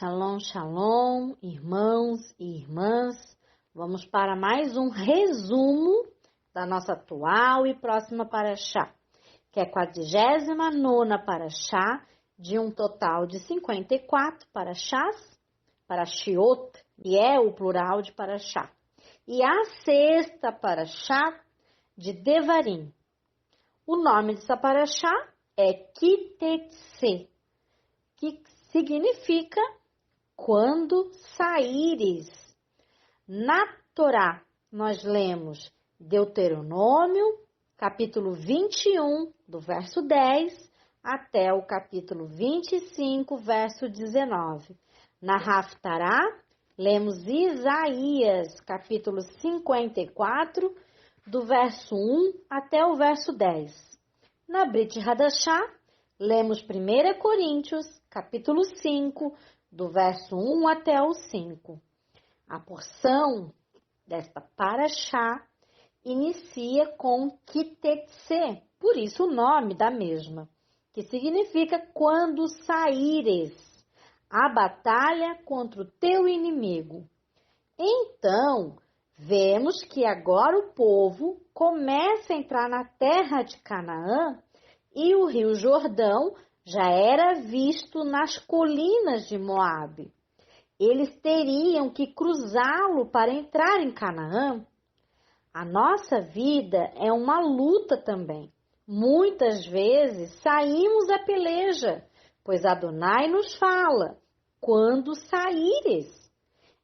Shalom, shalom, irmãos e irmãs. Vamos para mais um resumo da nossa atual e próxima paraxá, que é a 49ª paraxá, de um total de 54 paraxás, parashiot, e é o plural de paraxá. E a 6ª paraxá de Devarim. O nome dessa paraxá é Kitetse, que significa quando saíres. Na Torá, nós lemos Deuteronômio, capítulo 21, do verso 10, até o capítulo 25, verso 19. Na Haftará, lemos Isaías, capítulo 54, do verso 1 até o verso 10. Na Brit Hadashá, lemos 1 Coríntios, capítulo 5, do verso 1 até o 5. A porção desta paraxá inicia com Kitetse, por isso o nome da mesma, que significa quando saíres a batalha contra o teu inimigo. Então, vemos que agora o povo começa a entrar na terra de Canaã e o rio Jordão já era visto nas colinas de Moabe. Eles teriam que cruzá-lo para entrar em Canaã. A nossa vida é uma luta também. Muitas vezes saímos à peleja, pois Adonai nos fala, quando saíres.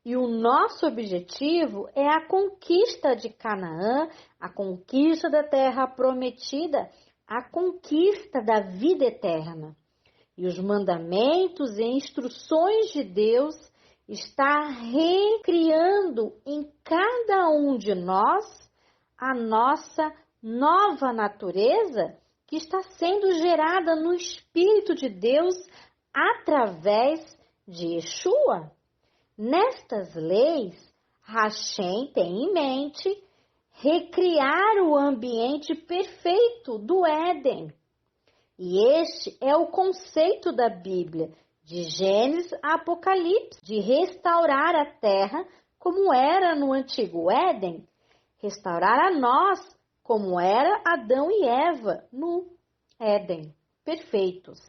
E o nosso objetivo é a conquista de Canaã, a conquista da terra prometida, a conquista da vida eterna. E os mandamentos e instruções de Deus está recriando em cada um de nós a nossa nova natureza que está sendo gerada no Espírito de Deus através de Yeshua. Nestas leis, Hashem tem em mente recriar o ambiente perfeito do Éden. E este é o conceito da Bíblia, de Gênesis a Apocalipse, de restaurar a terra como era no antigo Éden, restaurar a nós como era Adão e Eva no Éden, perfeitos.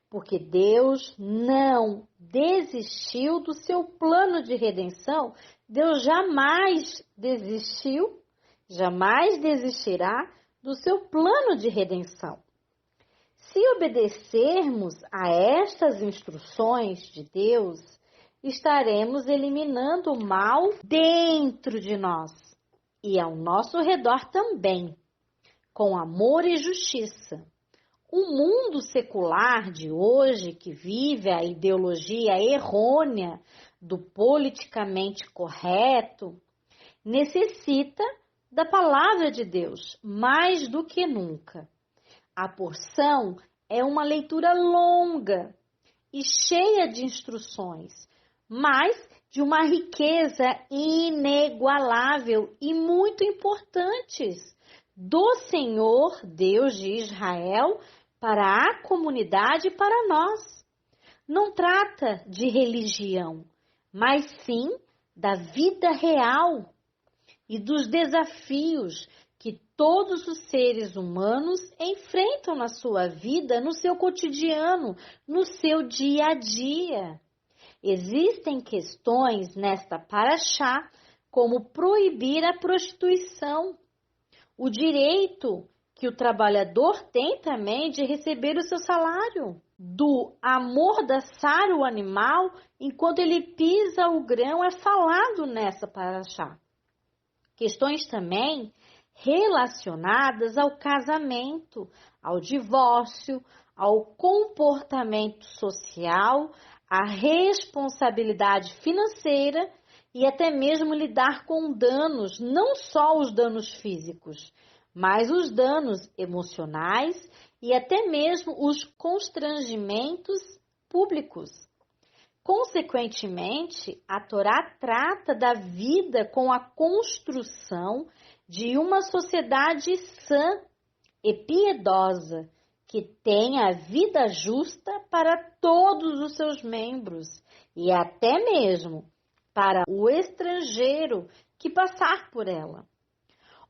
Porque Deus não desistiu do seu plano de redenção, Deus jamais desistiu, jamais desistirá do seu plano de redenção. Se obedecermos a estas instruções de Deus, estaremos eliminando o mal dentro de nós e ao nosso redor também, com amor e justiça. O mundo secular de hoje, que vive a ideologia errônea do politicamente correto, necessita da palavra de Deus mais do que nunca. A porção é uma leitura longa e cheia de instruções, mas de uma riqueza inigualável e muito importantes do Senhor Deus de Israel para a comunidade e para nós. Não trata de religião, mas sim da vida real e dos desafios que todos os seres humanos enfrentam na sua vida, no seu cotidiano, no seu dia a dia. Existem questões nesta paraxá, como proibir a prostituição, o direito que o trabalhador tem também de receber o seu salário, do amordaçar o animal enquanto ele pisa o grão, é falado nessa paraxá. Questões também relacionadas ao casamento, ao divórcio, ao comportamento social, à responsabilidade financeira e até mesmo lidar com danos, não só os danos físicos, mas os danos emocionais e até mesmo os constrangimentos públicos. Consequentemente, a Torá trata da vida com a construção de uma sociedade sã e piedosa, que tenha vida justa para todos os seus membros e até mesmo para o estrangeiro que passar por ela.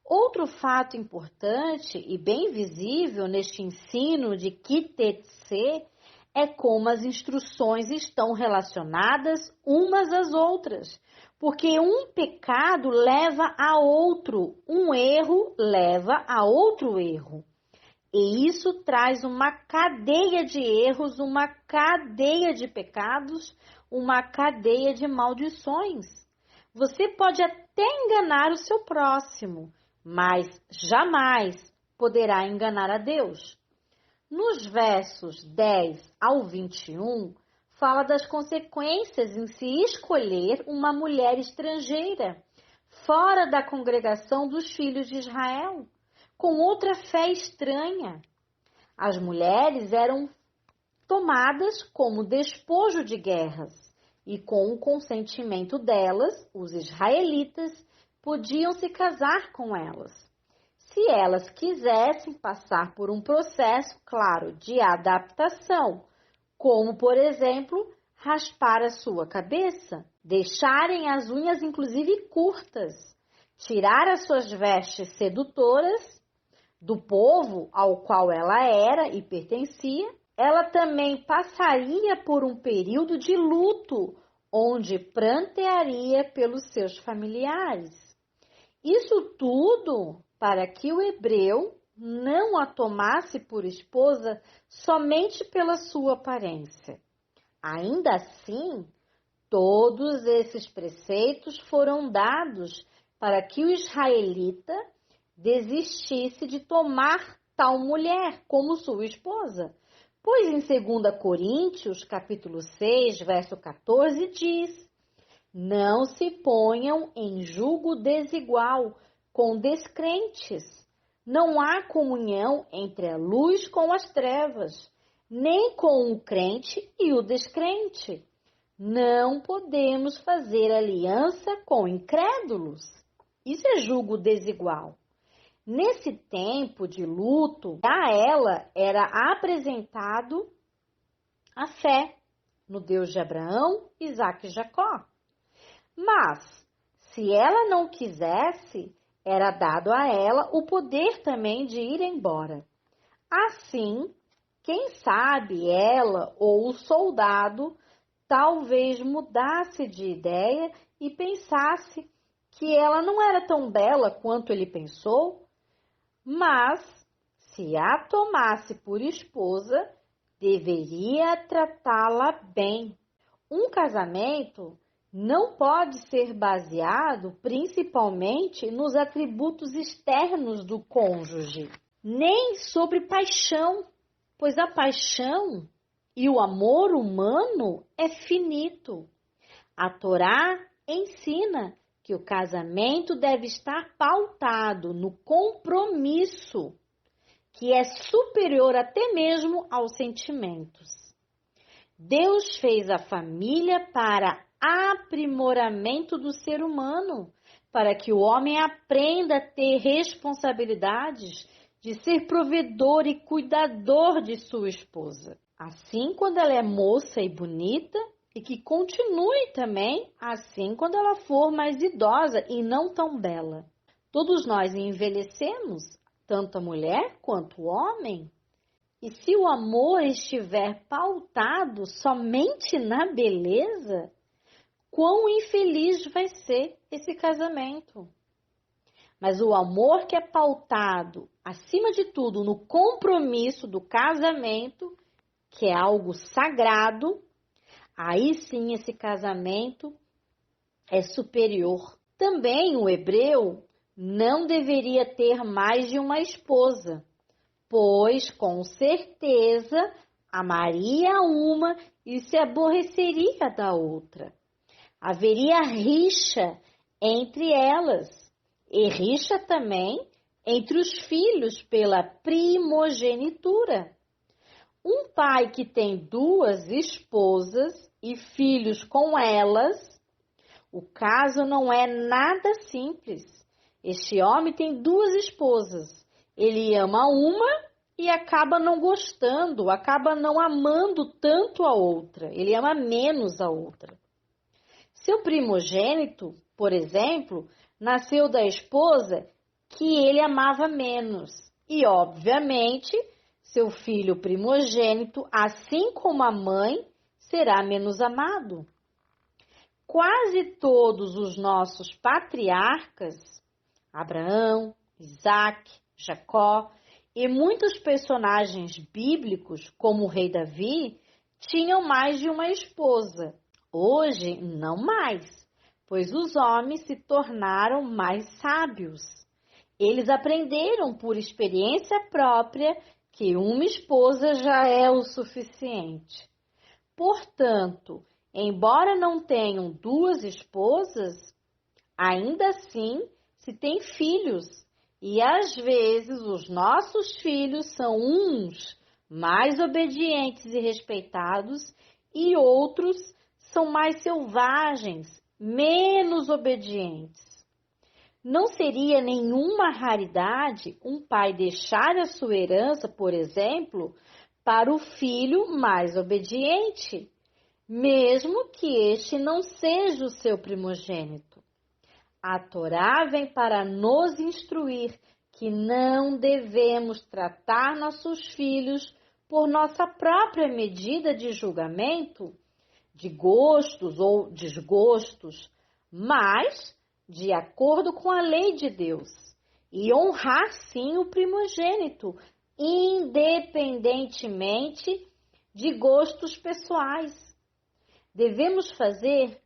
Outro fato importante e bem visível neste ensino de Kitetse é como as instruções estão relacionadas umas às outras, porque um pecado leva a outro, um erro leva a outro erro. E isso traz uma cadeia de erros, uma cadeia de pecados, uma cadeia de maldições. Você pode até enganar o seu próximo, mas jamais poderá enganar a Deus. Nos versos 10 ao 21, fala das consequências em se escolher uma mulher estrangeira, fora da congregação dos filhos de Israel, com outra fé estranha. As mulheres eram tomadas como despojo de guerras, e com o consentimento delas, os israelitas podiam se casar com elas. Se elas quisessem passar por um processo, claro, de adaptação, como, por exemplo, raspar a sua cabeça, deixarem as unhas inclusive curtas, tirar as suas vestes sedutoras do povo ao qual ela era e pertencia, ela também passaria por um período de luto, onde prantearia pelos seus familiares. Isso tudo para que o hebreu não a tomasse por esposa somente pela sua aparência. Ainda assim, todos esses preceitos foram dados para que o israelita desistisse de tomar tal mulher como sua esposa. Pois em 2 Coríntios, capítulo 6, verso 14, diz: não se ponham em julgo desigual com descrentes. Não há comunhão entre a luz com as trevas, nem com o crente e o descrente. Não podemos fazer aliança com incrédulos. Isso é julgo desigual. Nesse tempo de luto, a ela era apresentado a fé no Deus de Abraão, Isaque e Jacó. Mas, se ela não quisesse, era dado a ela o poder também de ir embora. Assim, quem sabe ela ou o soldado talvez mudasse de ideia e pensasse que ela não era tão bela quanto ele pensou, mas, se a tomasse por esposa, deveria tratá-la bem. Um casamento não pode ser baseado principalmente nos atributos externos do cônjuge, nem sobre paixão, pois a paixão e o amor humano é finito. A Torá ensina que o casamento deve estar pautado no compromisso, que é superior até mesmo aos sentimentos. Deus fez a família para aprimoramento do ser humano, para que o homem aprenda a ter responsabilidades de ser provedor e cuidador de sua esposa. Assim, quando ela é moça e bonita, e que continue também assim quando ela for mais idosa e não tão bela. Todos nós envelhecemos, tanto a mulher quanto o homem. E se o amor estiver pautado somente na beleza, quão infeliz vai ser esse casamento. Mas o amor que é pautado, acima de tudo, no compromisso do casamento, que é algo sagrado, aí sim esse casamento é superior. Também o hebreu não deveria ter mais de uma esposa, pois com certeza amaria uma e se aborreceria da outra. Haveria rixa entre elas e rixa também entre os filhos pela primogenitura. Um pai que tem duas esposas e filhos com elas, o caso não é nada simples. Este homem tem duas esposas. Ele ama uma e acaba não gostando, acaba não amando tanto a outra, ele ama menos a outra. Seu primogênito, por exemplo, nasceu da esposa que ele amava menos. E, obviamente, seu filho primogênito, assim como a mãe, será menos amado. Quase todos os nossos patriarcas, Abraão, Isaac, Jacó e muitos personagens bíblicos, como o rei Davi, tinham mais de uma esposa. Hoje, não mais, pois os homens se tornaram mais sábios. Eles aprenderam por experiência própria que uma esposa já é o suficiente. Portanto, embora não tenham duas esposas, ainda assim se têm filhos. E às vezes os nossos filhos são uns mais obedientes e respeitados e outros são mais selvagens, menos obedientes. Não seria nenhuma raridade um pai deixar a sua herança, por exemplo, para o filho mais obediente, mesmo que este não seja o seu primogênito. A Torá vem para nos instruir que não devemos tratar nossos filhos por nossa própria medida de julgamento, de gostos ou desgostos, mas de acordo com a lei de Deus, e honrar sim o primogênito, independentemente de gostos pessoais. Devemos fazer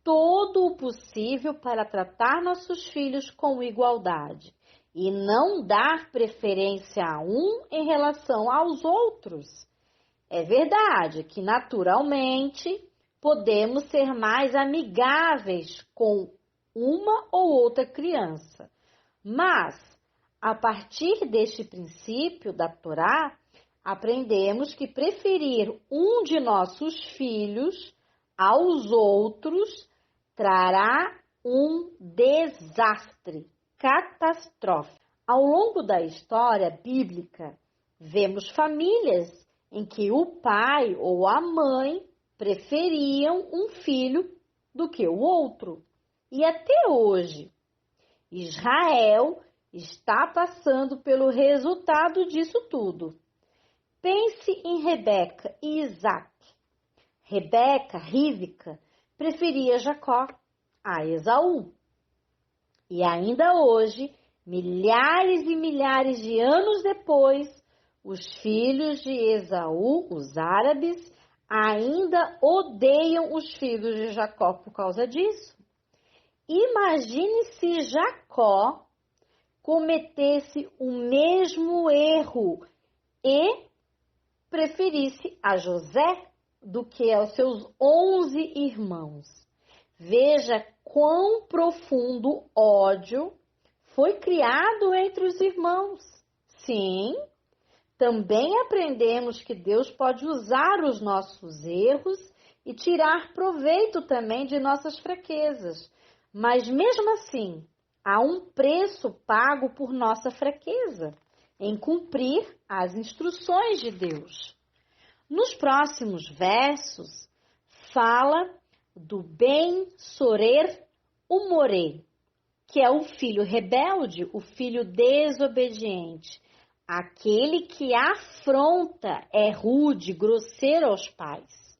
todo o possível para tratar nossos filhos com igualdade e não dar preferência a um em relação aos outros. É verdade que, naturalmente, podemos ser mais amigáveis com uma ou outra criança, mas, a partir deste princípio da Torá, aprendemos que preferir um de nossos filhos aos outros trará um desastre, catastrófico. Ao longo da história bíblica, vemos famílias em que o pai ou a mãe preferiam um filho do que o outro. E até hoje, Israel está passando pelo resultado disso tudo. Pense em Rebeca e Isaac. Rebeca, Rívca, preferia Jacó a Esaú. E ainda hoje, milhares e milhares de anos depois, os filhos de Esaú, os árabes, ainda odeiam os filhos de Jacó por causa disso. Imagine se Jacó cometesse o mesmo erro e preferisse a José do que aos seus 11 irmãos. Veja quão profundo ódio foi criado entre os irmãos. Sim, também aprendemos que Deus pode usar os nossos erros e tirar proveito também de nossas fraquezas. Mas mesmo assim, há um preço pago por nossa fraqueza em cumprir as instruções de Deus. Nos próximos versos, fala do Ben-Sorer Humoré, que é o filho rebelde, o filho desobediente, aquele que afronta, é rude, grosseiro aos pais.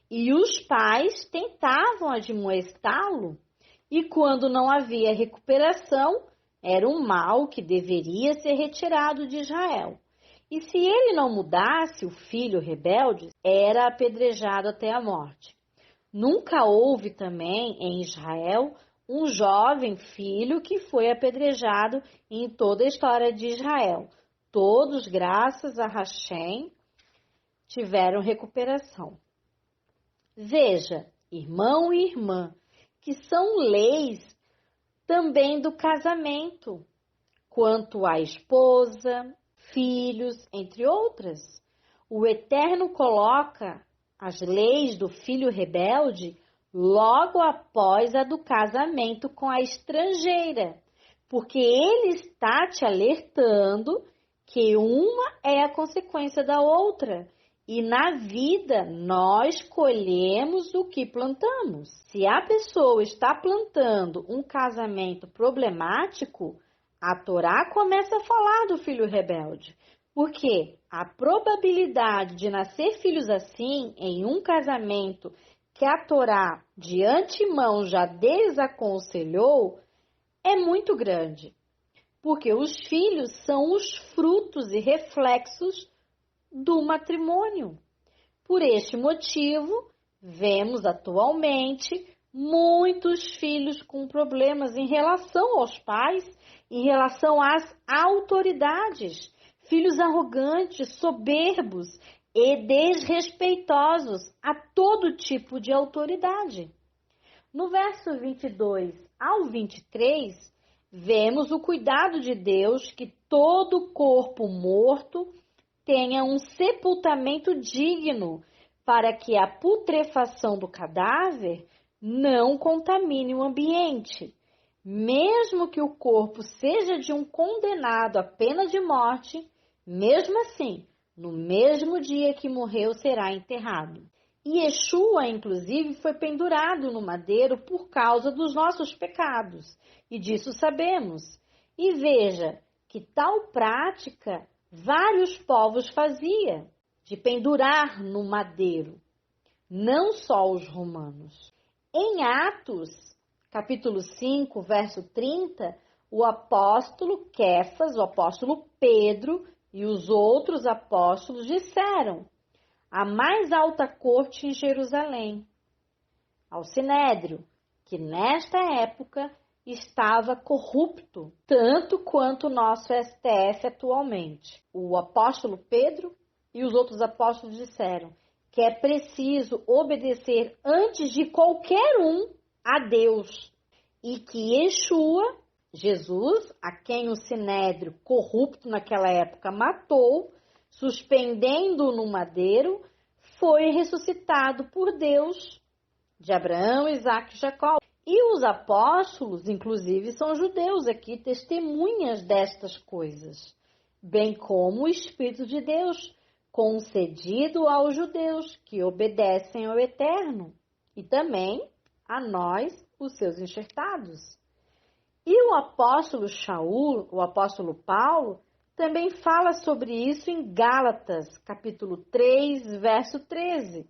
E os pais tentavam admoestá-lo, e quando não havia recuperação, era um mal que deveria ser retirado de Israel. E se ele não mudasse, o filho rebelde era apedrejado até a morte. Nunca houve também em Israel um jovem filho que foi apedrejado em toda a história de Israel. Todos, graças a Hashem, tiveram recuperação. Veja, irmão e irmã, que são leis também do casamento, quanto à esposa, filhos, entre outras. O Eterno coloca as leis do filho rebelde logo após a do casamento com a estrangeira, porque ele está te alertando que uma é a consequência da outra. E na vida, nós colhemos o que plantamos. Se a pessoa está plantando um casamento problemático, a Torá começa a falar do filho rebelde. Porque a probabilidade de nascer filhos assim, em um casamento que a Torá de antemão já desaconselhou, é muito grande. Porque os filhos são os frutos e reflexos do matrimônio. Por este motivo, vemos atualmente muitos filhos com problemas em relação aos pais, em relação às autoridades, filhos arrogantes, soberbos e desrespeitosos a todo tipo de autoridade. No verso 22 ao 23, vemos o cuidado de Deus que todo corpo morto tenha um sepultamento digno, para que a putrefação do cadáver não contamine o ambiente. Mesmo que o corpo seja de um condenado à pena de morte, mesmo assim, no mesmo dia que morreu, será enterrado. E Yeshua, inclusive, foi pendurado no madeiro por causa dos nossos pecados, e disso sabemos. E veja que tal prática vários povos faziam, de pendurar no madeiro, não só os romanos. Em Atos, capítulo 5, verso 30, o apóstolo Quefas, o apóstolo Pedro e os outros apóstolos disseram à mais alta corte em Jerusalém, ao Sinédrio, que nesta época estava corrupto, tanto quanto o nosso STF atualmente. O apóstolo Pedro e os outros apóstolos disseram que é preciso obedecer antes de qualquer um a Deus e que Yeshua, Jesus, a quem o Sinédrio corrupto naquela época matou, suspendendo-o no madeiro, foi ressuscitado por Deus de Abraão, Isaque e Jacó. E os apóstolos, inclusive, são judeus aqui, testemunhas destas coisas, bem como o Espírito de Deus, concedido aos judeus que obedecem ao Eterno, e também a nós, os seus enxertados. E o apóstolo Shaul, o apóstolo Paulo, também fala sobre isso em Gálatas, capítulo 3, verso 13,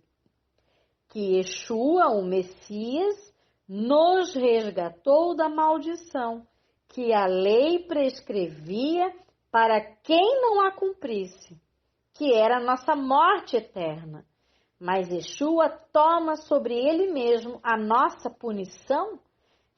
que Yeshua, o Messias, nos resgatou da maldição que a lei prescrevia para quem não a cumprisse, que era a nossa morte eterna. Mas Yeshua toma sobre ele mesmo a nossa punição,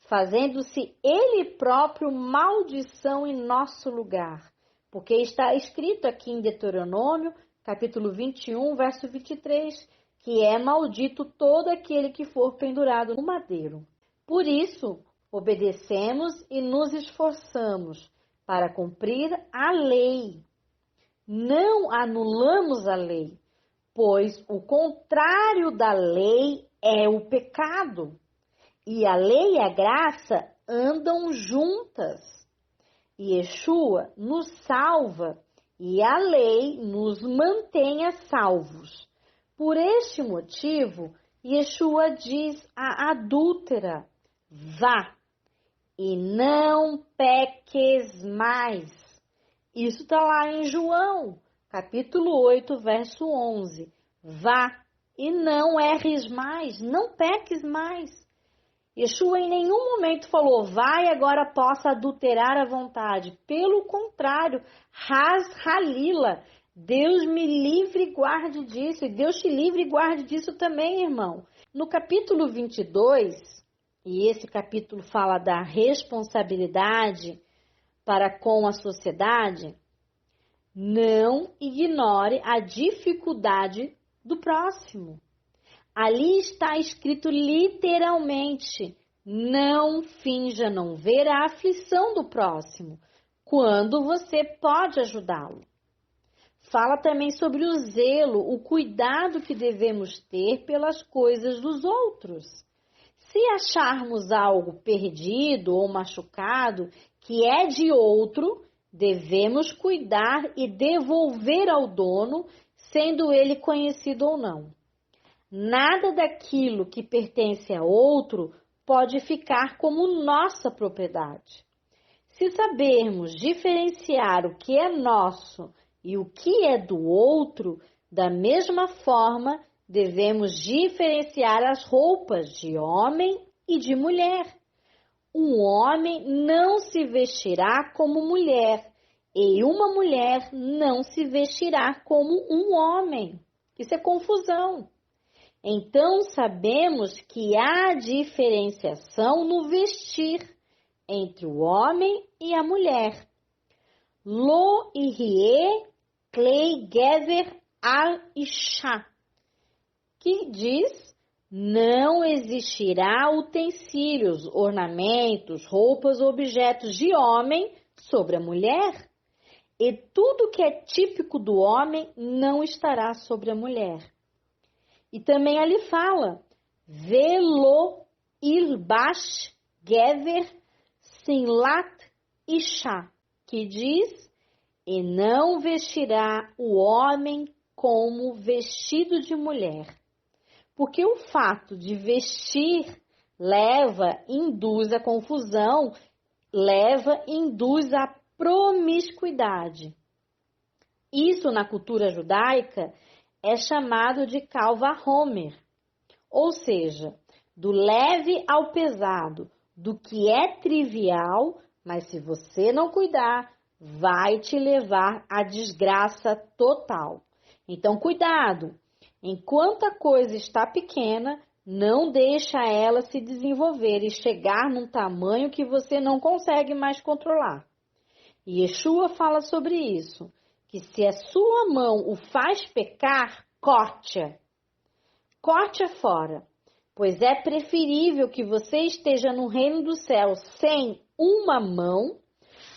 fazendo-se ele próprio maldição em nosso lugar. Porque está escrito aqui em Deuteronômio, capítulo 21, verso 23, que é maldito todo aquele que for pendurado no madeiro. Por isso, obedecemos e nos esforçamos para cumprir a lei. Não anulamos a lei, pois o contrário da lei é o pecado. E a lei e a graça andam juntas. E Yeshua nos salva e a lei nos mantém a salvos. Por este motivo, Yeshua diz à adúltera: vá e não peques mais. Isso está lá em João, capítulo 8, verso 11. Vá e não erres mais, não peques mais. Yeshua em nenhum momento falou, vai agora possa adulterar à vontade. Pelo contrário, halila, Deus me livre e guarde disso. E Deus te livre e guarde disso também, irmão. No capítulo 22, e esse capítulo fala da responsabilidade para com a sociedade, não ignore a dificuldade do próximo. Ali está escrito literalmente, não finja não ver a aflição do próximo, quando você pode ajudá-lo. Fala também sobre o zelo, o cuidado que devemos ter pelas coisas dos outros. Se acharmos algo perdido ou machucado que é de outro, devemos cuidar e devolver ao dono, sendo ele conhecido ou não. Nada daquilo que pertence a outro pode ficar como nossa propriedade. Se sabermos diferenciar o que é nosso e o que é do outro, da mesma forma, devemos diferenciar as roupas de homem e de mulher. Um homem não se vestirá como mulher, e uma mulher não se vestirá como um homem. Isso é confusão. Então, sabemos que há diferenciação no vestir entre o homem e a mulher. Lo irie klei gever al isha, que diz: não existirá utensílios, ornamentos, roupas ou objetos de homem sobre a mulher, e tudo que é típico do homem não estará sobre a mulher. E também ali fala: velo ilbash gever sinlat isha, que diz: e não vestirá o homem como vestido de mulher. Porque o fato de vestir induz a confusão, induz a promiscuidade. Isso na cultura judaica é chamado de kal vachomer, ou seja, do leve ao pesado, do que é trivial, mas se você não cuidar, vai te levar à desgraça total. Então, cuidado! Enquanto a coisa está pequena, não deixa ela se desenvolver e chegar num tamanho que você não consegue mais controlar. E Yeshua fala sobre isso, que se a sua mão o faz pecar, corte-a. Corte-a fora, pois é preferível que você esteja no reino dos céus sem uma mão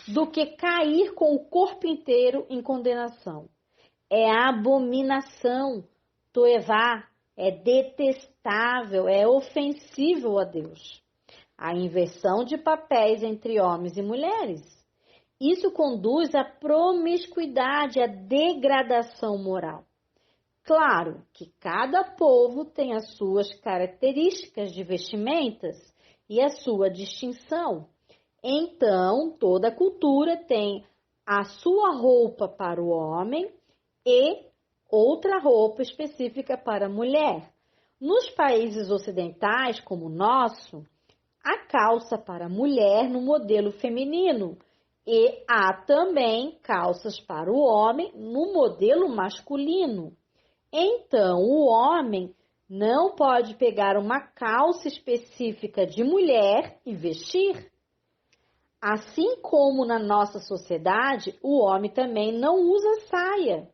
do que cair com o corpo inteiro em condenação. É abominação. Toevá é detestável, é ofensivo a Deus. A inversão de papéis entre homens e mulheres. Isso conduz à promiscuidade, à degradação moral. Claro que cada povo tem as suas características de vestimentas e a sua distinção. Então, toda cultura tem a sua roupa para o homem e outra roupa específica para a mulher. Nos países ocidentais, como o nosso, há calça para a mulher no modelo feminino e há também calças para o homem no modelo masculino. Então, o homem não pode pegar uma calça específica de mulher e vestir. Assim como na nossa sociedade, o homem também não usa saia,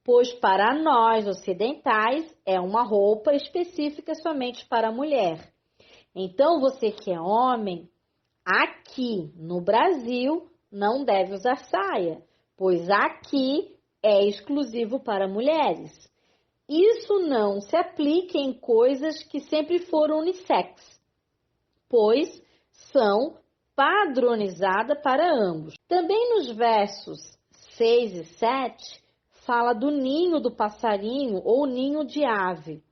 pois para nós ocidentais é uma roupa específica somente para a mulher. Então, você que é homem, aqui no Brasil não deve usar saia, pois aqui é exclusivo para mulheres. Isso não se aplica em coisas que sempre foram unissex, pois são padronizadas para ambos. Também nos versos 6 e 7, fala do ninho do passarinho ou ninho de ave.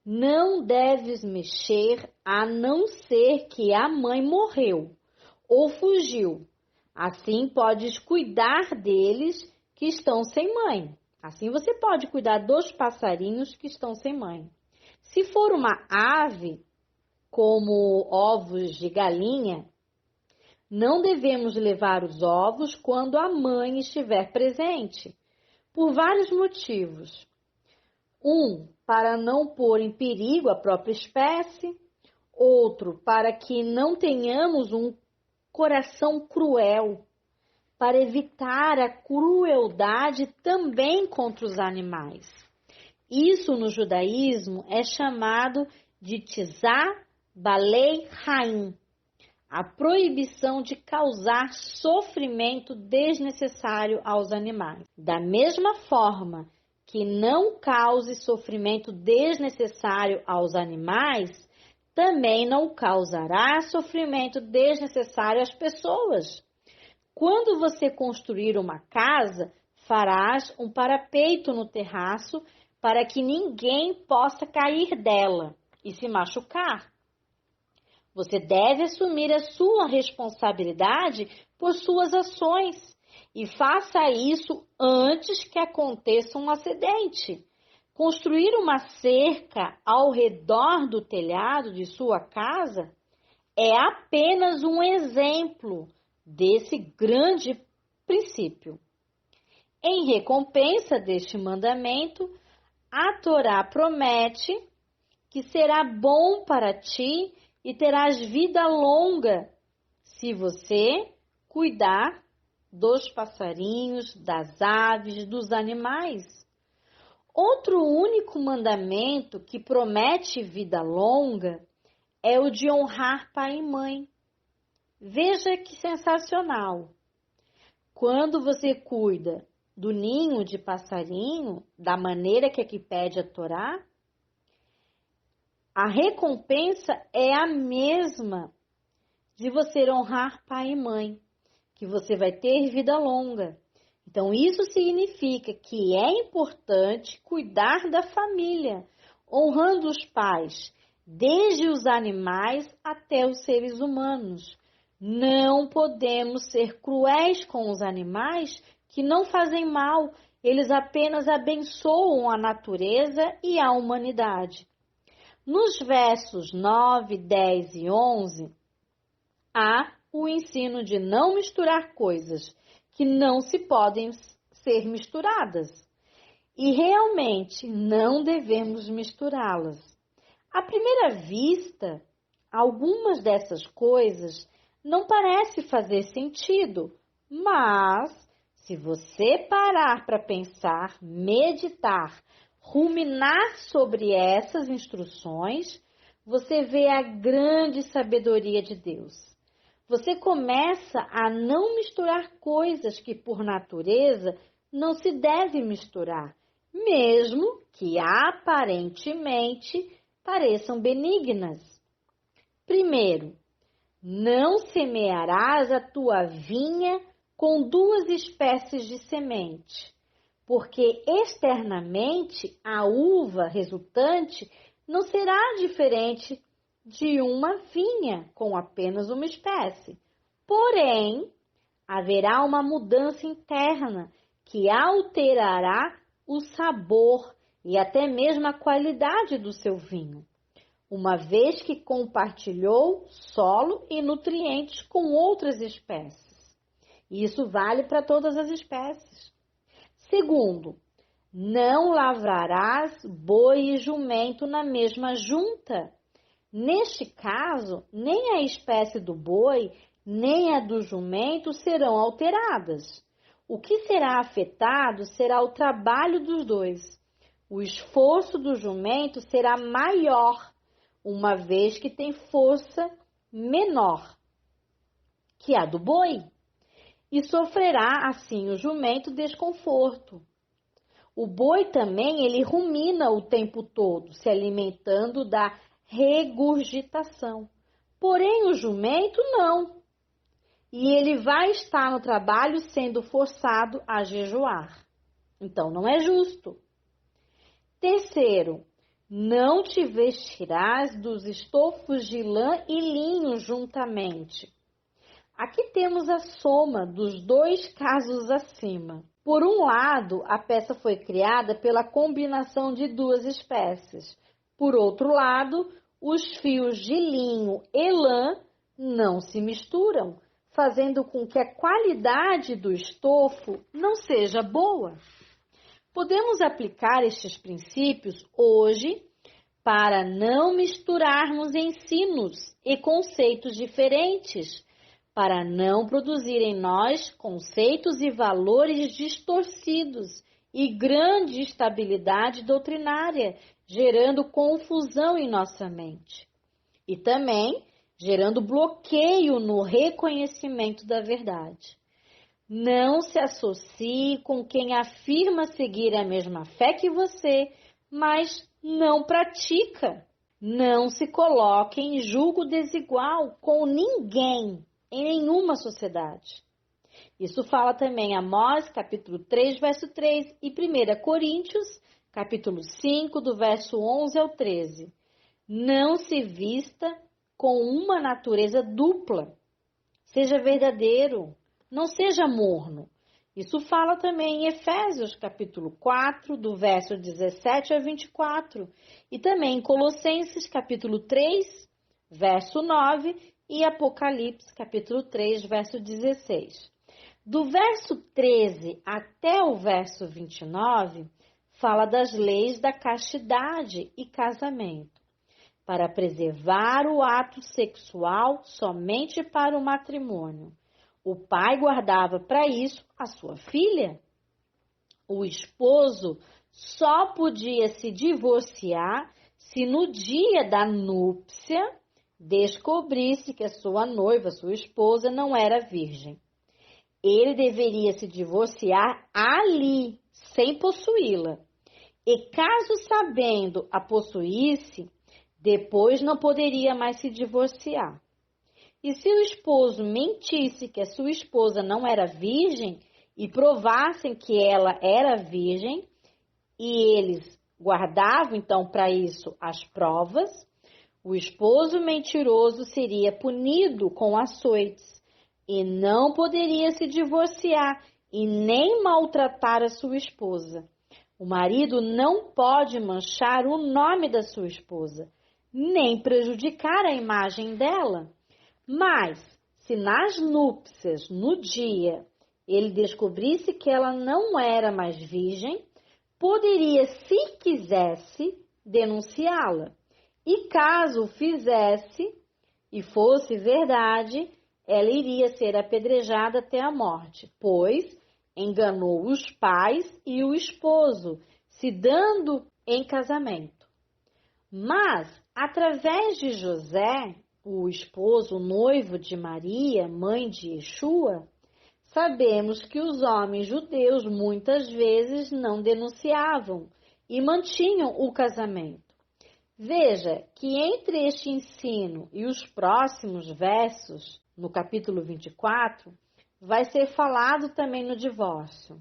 Não deves mexer a não ser que a mãe morreu ou fugiu. Assim podes cuidar deles que estão sem mãe. Assim você pode cuidar dos passarinhos que estão sem mãe. Se for uma ave, como ovos de galinha, não devemos levar os ovos quando a mãe estiver presente, por vários motivos. Para não pôr em perigo a própria espécie. Outro, para que não tenhamos um coração cruel, para evitar a crueldade também contra os animais. Isso no judaísmo é chamado de Tzar Balei Haim, a proibição de causar sofrimento desnecessário aos animais. Da mesma forma que não cause sofrimento desnecessário aos animais, também não causará sofrimento desnecessário às pessoas. Quando você construir uma casa, farás um parapeito no terraço para que ninguém possa cair dela e se machucar. Você deve assumir a sua responsabilidade por suas ações e faça isso antes que aconteça um acidente. Construir uma cerca ao redor do telhado de sua casa é apenas um exemplo desse grande princípio. Em recompensa deste mandamento, a Torá promete que será bom para ti e terás vida longa se você cuidar dos passarinhos, das aves, dos animais. Outro único mandamento que promete vida longa é o de honrar pai e mãe. Veja que sensacional! Quando você cuida do ninho de passarinho, da maneira que aqui pede a Torá, a recompensa é a mesma de você honrar pai e mãe, que você vai ter vida longa. Então, isso significa que é importante cuidar da família, honrando os pais, desde os animais até os seres humanos. Não podemos ser cruéis com os animais que não fazem mal, eles apenas abençoam a natureza e a humanidade. Nos versos 9, 10 e 11, há o ensino de não misturar coisas que não se podem ser misturadas. E realmente não devemos misturá-las. À primeira vista, algumas dessas coisas não parecem fazer sentido, mas se você parar para pensar, meditar, ruminar sobre essas instruções, você vê a grande sabedoria de Deus. Você começa a não misturar coisas que, por natureza, não se deve misturar, mesmo que aparentemente pareçam benignas. Primeiro, não semearás a tua vinha com 2 espécies de semente, porque externamente a uva resultante não será diferente de uma vinha com apenas uma espécie. Porém, haverá uma mudança interna que alterará o sabor e até mesmo a qualidade do seu vinho, uma vez que compartilhou solo e nutrientes com outras espécies. Isso vale para todas as espécies. Segundo, não lavrarás boi e jumento na mesma junta. Neste caso, nem a espécie do boi, nem a do jumento serão alteradas. O que será afetado será o trabalho dos dois. O esforço do jumento será maior, uma vez que tem força menor que a do boi. E sofrerá, assim, o jumento desconforto. O boi também, ele rumina o tempo todo, se alimentando da regurgitação. Porém, o jumento não. E ele vai estar no trabalho sendo forçado a jejuar. Então, não é justo. Terceiro, não te vestirás dos estofos de lã e linho juntamente. Aqui temos a soma dos 2 casos acima. Por um lado, a peça foi criada pela combinação de 2 espécies. Por outro lado, os fios de linho e lã não se misturam, fazendo com que a qualidade do estofo não seja boa. Podemos aplicar estes princípios hoje para não misturarmos ensinos e conceitos diferentes, para não produzir em nós conceitos e valores distorcidos e grande instabilidade doutrinária, gerando confusão em nossa mente. E também gerando bloqueio no reconhecimento da verdade. Não se associe com quem afirma seguir a mesma fé que você, mas não pratica. Não se coloque em julgo desigual com ninguém, em nenhuma sociedade. Isso fala também Amós, capítulo 3, verso 3, e 1 Coríntios, capítulo 5, do verso 11 ao 13. Não se vista com uma natureza dupla. Seja verdadeiro, não seja morno. Isso fala também em Efésios, capítulo 4, do verso 17 a 24. E também em Colossenses, capítulo 3, verso 9, e Apocalipse, capítulo 3, verso 16. Do verso 13 até o verso 29, fala das leis da castidade e casamento, para preservar o ato sexual somente para o matrimônio. O pai guardava para isso a sua filha. O esposo só podia se divorciar se no dia da núpcia descobrisse que a sua noiva, sua esposa, não era virgem. Ele deveria se divorciar ali, sem possuí-la. E caso sabendo a possuísse, depois não poderia mais se divorciar. E se o esposo mentisse que a sua esposa não era virgem e provassem que ela era virgem, e eles guardavam então para isso as provas, o esposo mentiroso seria punido com açoites e não poderia se divorciar e nem maltratar a sua esposa. O marido não pode manchar o nome da sua esposa, nem prejudicar a imagem dela. Mas, se nas núpcias, no dia, ele descobrisse que ela não era mais virgem, poderia, se quisesse, denunciá-la. E caso o fizesse, e fosse verdade, ela iria ser apedrejada até a morte, pois enganou os pais e o esposo, se dando em casamento. Mas, através de José, o esposo, o noivo de Maria, mãe de Yeshua, sabemos que os homens judeus muitas vezes não denunciavam e mantinham o casamento. Veja que entre este ensino e os próximos versos, no capítulo 24, vai ser falado também no divórcio.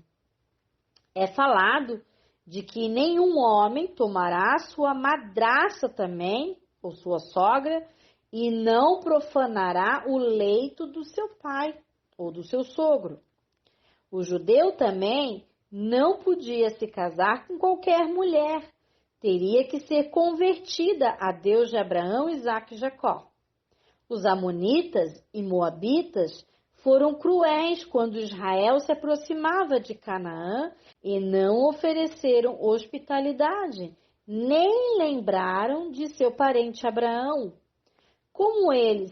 É falado de que nenhum homem tomará sua madraça também, ou sua sogra, e não profanará o leito do seu pai ou do seu sogro. O judeu também não podia se casar com qualquer mulher, teria que ser convertida a Deus de Abraão, Isaque e Jacó. Os amonitas e moabitas foram cruéis quando Israel se aproximava de Canaã e não ofereceram hospitalidade, nem lembraram de seu parente Abraão. Como eles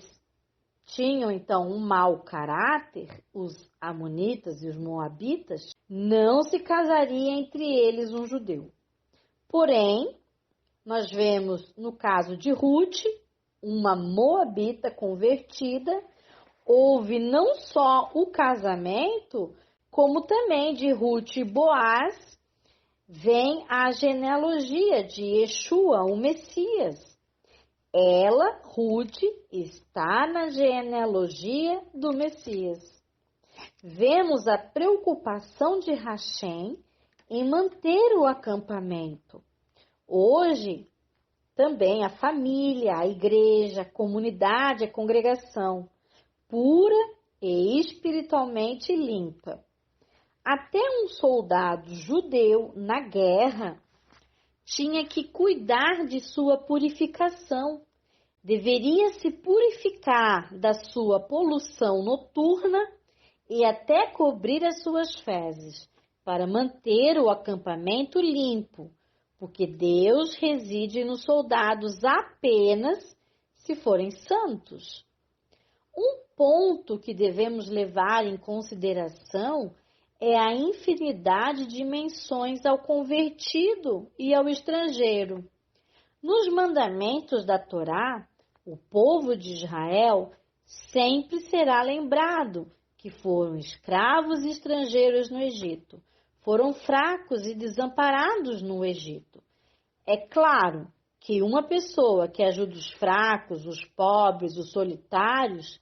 tinham então um mau caráter, os amonitas e os moabitas, não se casaria entre eles um judeu. Porém, nós vemos no caso de Ruth, uma moabita convertida, houve não só o casamento, como também de Ruth e Boaz, vem a genealogia de Yeshua, o Messias. Ela, Ruth, está na genealogia do Messias. Vemos a preocupação de Rachem em manter o acampamento. Hoje, também a família, a igreja, a comunidade, a congregação, pura e espiritualmente limpa. Até um soldado judeu na guerra tinha que cuidar de sua purificação. Deveria se purificar da sua poluição noturna e até cobrir as suas fezes, para manter o acampamento limpo, porque Deus reside nos soldados apenas se forem santos. Um ponto que devemos levar em consideração é a infinidade de menções ao convertido e ao estrangeiro. Nos mandamentos da Torá, o povo de Israel sempre será lembrado que foram escravos e estrangeiros no Egito, foram fracos e desamparados no Egito. É claro que uma pessoa que ajuda os fracos, os pobres, os solitários,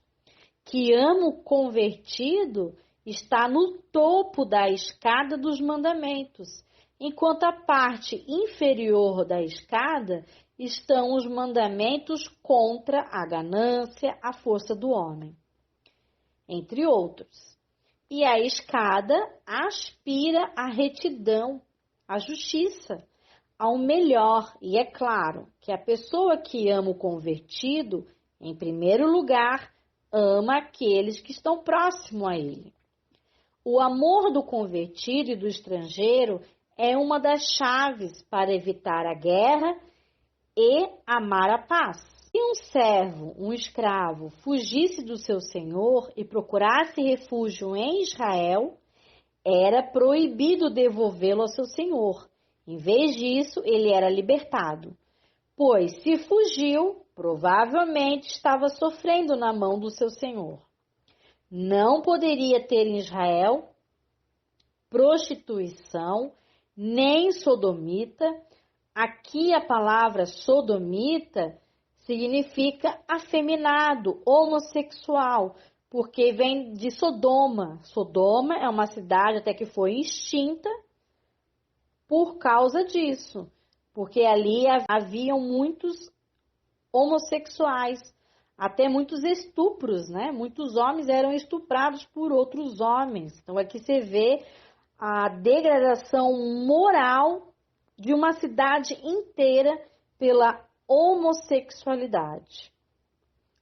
que ama o convertido, está no topo da escada dos mandamentos, enquanto a parte inferior da escada estão os mandamentos contra a ganância, a força do homem, entre outros. E a escada aspira à retidão, à justiça, ao melhor. E é claro que a pessoa que ama o convertido, em primeiro lugar, ama aqueles que estão próximos a ele. O amor do convertido e do estrangeiro é uma das chaves para evitar a guerra e amar a paz. Se um servo, um escravo, fugisse do seu senhor e procurasse refúgio em Israel, era proibido devolvê-lo ao seu senhor. Em vez disso, ele era libertado, pois se fugiu, provavelmente estava sofrendo na mão do seu senhor. Não poderia ter em Israel prostituição, nem sodomita. Aqui a palavra sodomita significa afeminado, homossexual, porque vem de Sodoma. Sodoma é uma cidade até que foi extinta por causa disso, porque ali haviam muitos homossexuais, até muitos estupros, né? Muitos homens eram estuprados por outros homens. Então aqui você vê a degradação moral de uma cidade inteira pela homossexualidade.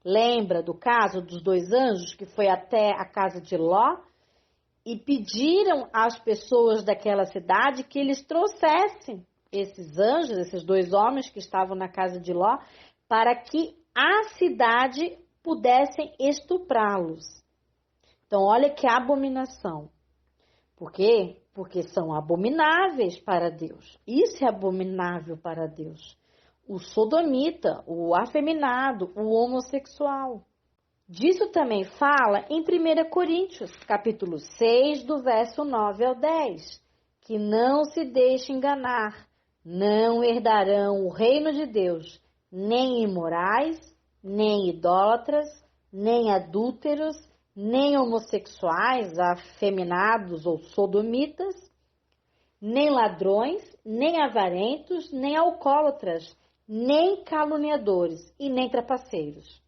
Lembra do caso dos 2 anjos que foi até a casa de Ló e pediram às pessoas daquela cidade que eles trouxessem esses anjos, esses 2 homens que estavam na casa de Ló, para que a cidade pudessem estuprá-los. Então, olha que abominação. Por quê? Porque são abomináveis para Deus. Isso é abominável para Deus. O sodomita, o afeminado, o homossexual. Disso também fala em 1 Coríntios, capítulo 6, do verso 9 ao 10, que não se deixe enganar, não herdarão o reino de Deus, nem imorais, nem idólatras, nem adúlteros, nem homossexuais, afeminados ou sodomitas, nem ladrões, nem avarentos, nem alcoólatras, nem caluniadores e nem trapaceiros.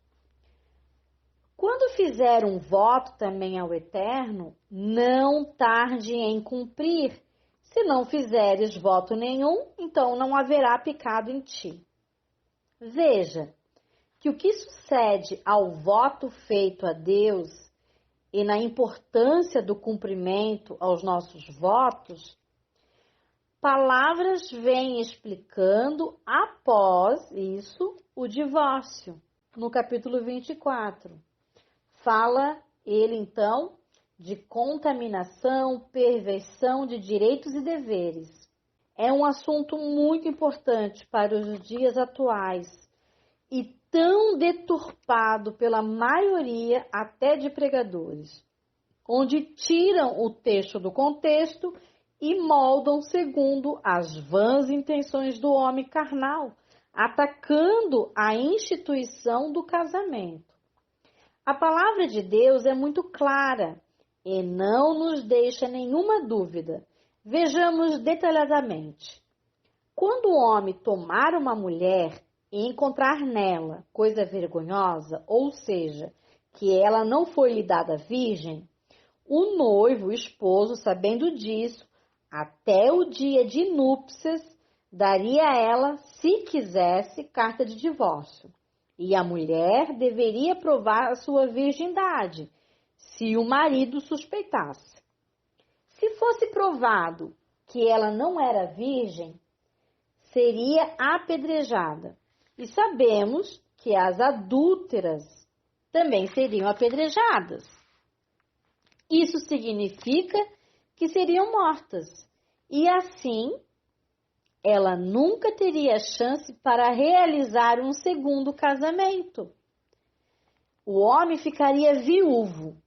Quando fizer um voto também ao Eterno, não tarde em cumprir. Se não fizeres voto nenhum, então não haverá pecado em ti. Veja que o que sucede ao voto feito a Deus e na importância do cumprimento aos nossos votos, palavras vêm explicando após isso o divórcio, no capítulo 24. Fala ele, então, de contaminação, perversão de direitos e deveres. É um assunto muito importante para os dias atuais e tão deturpado pela maioria até de pregadores, onde tiram o texto do contexto e moldam segundo as vãs intenções do homem carnal, atacando a instituição do casamento. A palavra de Deus é muito clara e não nos deixa nenhuma dúvida. Vejamos detalhadamente. Quando o homem tomar uma mulher e encontrar nela coisa vergonhosa, ou seja, que ela não foi lhe dada virgem, o noivo, o esposo, sabendo disso, até o dia de núpcias, daria a ela, se quisesse, carta de divórcio. E a mulher deveria provar a sua virgindade, se o marido suspeitasse. Se fosse provado que ela não era virgem, seria apedrejada. E sabemos que as adúlteras também seriam apedrejadas. Isso significa que seriam mortas. E assim, ela nunca teria chance para realizar um segundo casamento. O homem ficaria viúvo.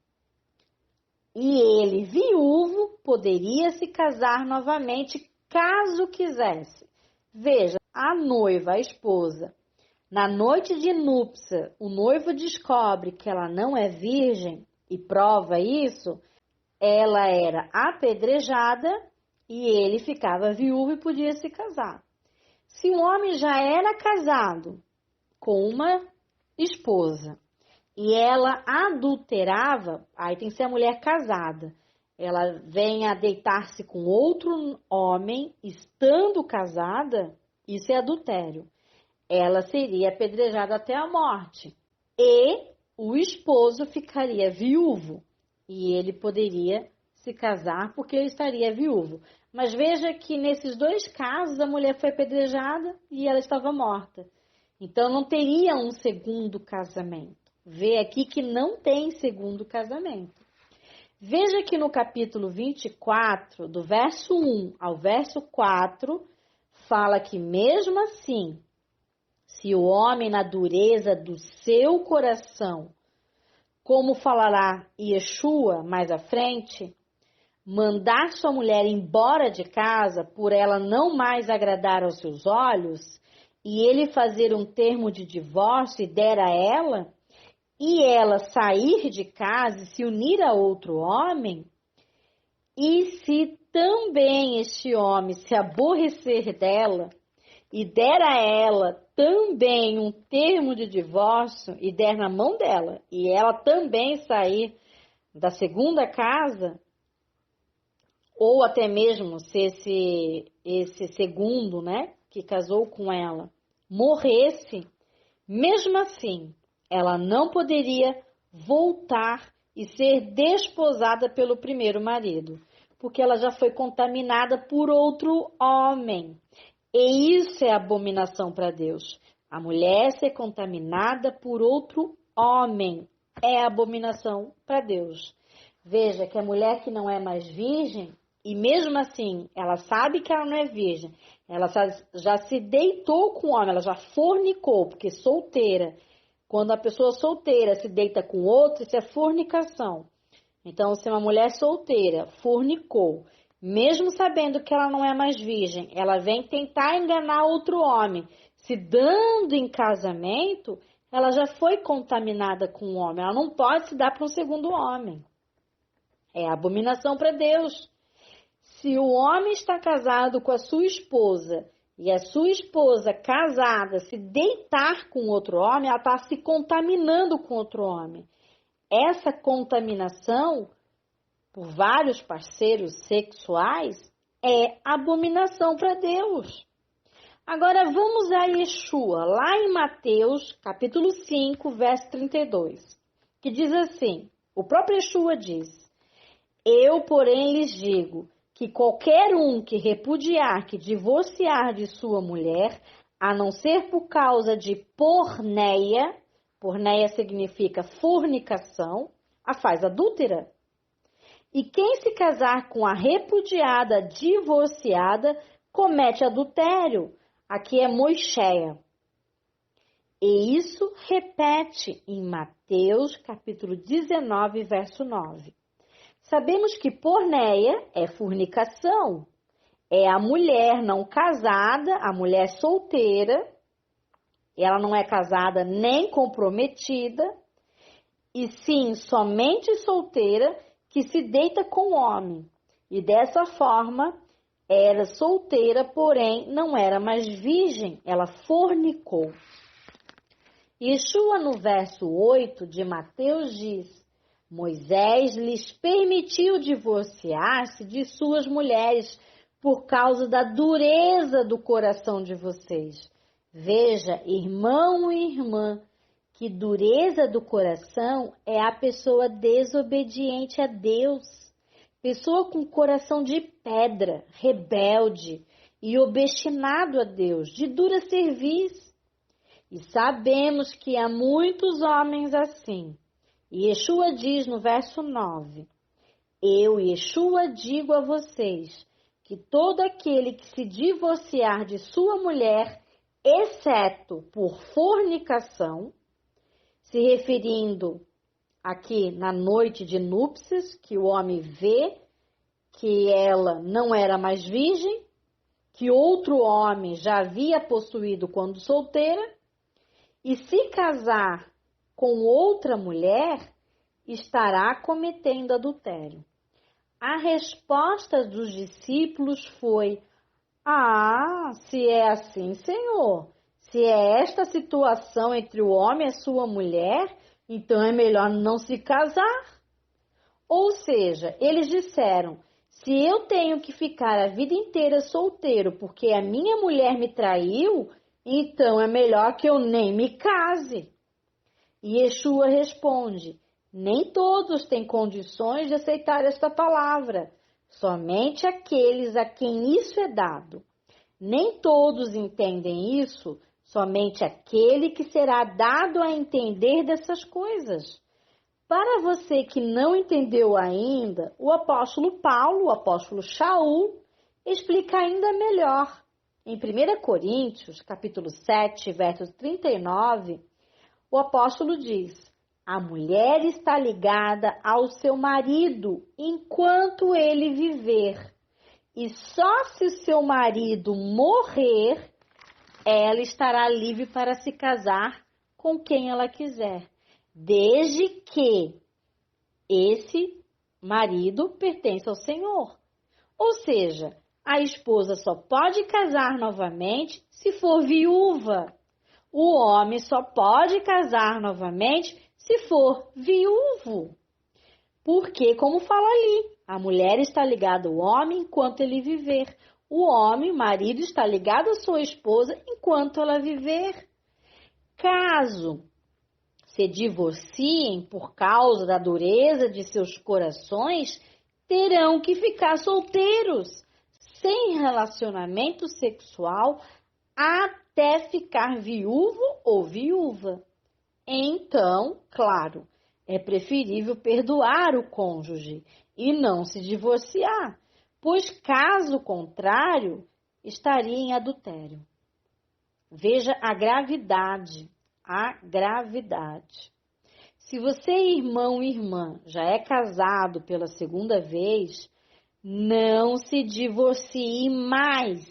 E ele, viúvo, poderia se casar novamente caso quisesse. Veja, a noiva, a esposa, na noite de núpcia, o noivo descobre que ela não é virgem e prova isso, ela era apedrejada e ele ficava viúvo e podia se casar. Se um homem já era casado com uma esposa e ela adulterava, aí tem que ser a mulher casada. Ela vem a deitar-se com outro homem, estando casada, isso é adultério. Ela seria apedrejada até a morte. E o esposo ficaria viúvo. E ele poderia se casar porque ele estaria viúvo. Mas veja que nesses dois casos a mulher foi apedrejada e ela estava morta. Então não teria um segundo casamento. Vê aqui que não tem segundo casamento. Veja que no capítulo 24, do verso 1 ao verso 4, fala que mesmo assim, se o homem na dureza do seu coração, como falará Yeshua mais à frente, mandar sua mulher embora de casa por ela não mais agradar aos seus olhos, e ele fazer um termo de divórcio e der a ela, e ela sair de casa e se unir a outro homem, e se também este homem se aborrecer dela e der a ela também um termo de divórcio e der na mão dela, e ela também sair da segunda casa, ou até mesmo se esse segundo, né, que casou com ela, morresse, mesmo assim, ela não poderia voltar e ser desposada pelo primeiro marido, porque ela já foi contaminada por outro homem. E isso é abominação para Deus. A mulher ser contaminada por outro homem é abominação para Deus. Veja que a mulher que não é mais virgem, e mesmo assim, ela sabe que ela não é virgem, ela já se deitou com o homem, ela já fornicou, porque solteira. Quando a pessoa solteira se deita com outro, isso é fornicação. Então, se uma mulher solteira fornicou, mesmo sabendo que ela não é mais virgem, ela vem tentar enganar outro homem, se dando em casamento, ela já foi contaminada com o homem, ela não pode se dar para um segundo homem. É abominação para Deus. Se o homem está casado com a sua esposa e a sua esposa casada se deitar com outro homem, ela está se contaminando com outro homem. Essa contaminação por vários parceiros sexuais é abominação para Deus. Agora vamos a Yeshua, lá em Mateus, capítulo 5, verso 32, que diz assim, o próprio Yeshua diz, eu, porém, lhes digo que qualquer um que repudiar, que divorciar de sua mulher, a não ser por causa de porneia, porneia significa fornicação, a faz adúltera. E quem se casar com a repudiada divorciada, comete adultério. Aqui é moixéia. E isso repete em Mateus, capítulo 19, verso 9. Sabemos que porneia é fornicação. É a mulher não casada, a mulher solteira. Ela não é casada nem comprometida. E sim, somente solteira que se deita com o homem. E dessa forma, era solteira, porém não era mais virgem. Ela fornicou. Yeshua, no verso 8 de Mateus, diz, Moisés lhes permitiu divorciar-se de suas mulheres por causa da dureza do coração de vocês. Veja, irmão e irmã, que dureza do coração é a pessoa desobediente a Deus. Pessoa com coração de pedra, rebelde e obstinado a Deus, de dura cerviz. E sabemos que há muitos homens assim. E Yeshua diz no verso 9, eu, Yeshua, digo a vocês, que todo aquele que se divorciar de sua mulher, exceto por fornicação, se referindo aqui na noite de núpcias, que o homem vê que ela não era mais virgem, que outro homem já havia possuído quando solteira, e se casar com outra mulher, estará cometendo adultério. A resposta dos discípulos foi: Ah, se é assim, Senhor, se é esta situação entre o homem e a sua mulher, então é melhor não se casar. Ou seja, eles disseram: se eu tenho que ficar a vida inteira solteiro porque a minha mulher me traiu, então é melhor que eu nem me case. E Yeshua responde: nem todos têm condições de aceitar esta palavra, somente aqueles a quem isso é dado. Nem todos entendem isso, somente aquele que será dado a entender dessas coisas. Para você que não entendeu ainda, o apóstolo Paulo, o apóstolo Shaul, explica ainda melhor. Em 1 Coríntios, capítulo 7, verso 39, o apóstolo diz: a mulher está ligada ao seu marido enquanto ele viver, e só se o seu marido morrer, ela estará livre para se casar com quem ela quiser, desde que esse marido pertença ao Senhor. Ou seja, a esposa só pode casar novamente se for viúva. O homem só pode casar novamente se for viúvo. Porque, como fala ali, a mulher está ligada ao homem enquanto ele viver. O homem, o marido, está ligado à sua esposa enquanto ela viver. Caso se divorciem por causa da dureza de seus corações, terão que ficar solteiros, sem relacionamento sexual, até ficar viúvo ou viúva. Então, claro, é preferível perdoar o cônjuge e não se divorciar, pois caso contrário, estaria em adultério. Veja a gravidade. Se você, irmão e irmã, já é casado pela segunda vez, não se divorcie mais.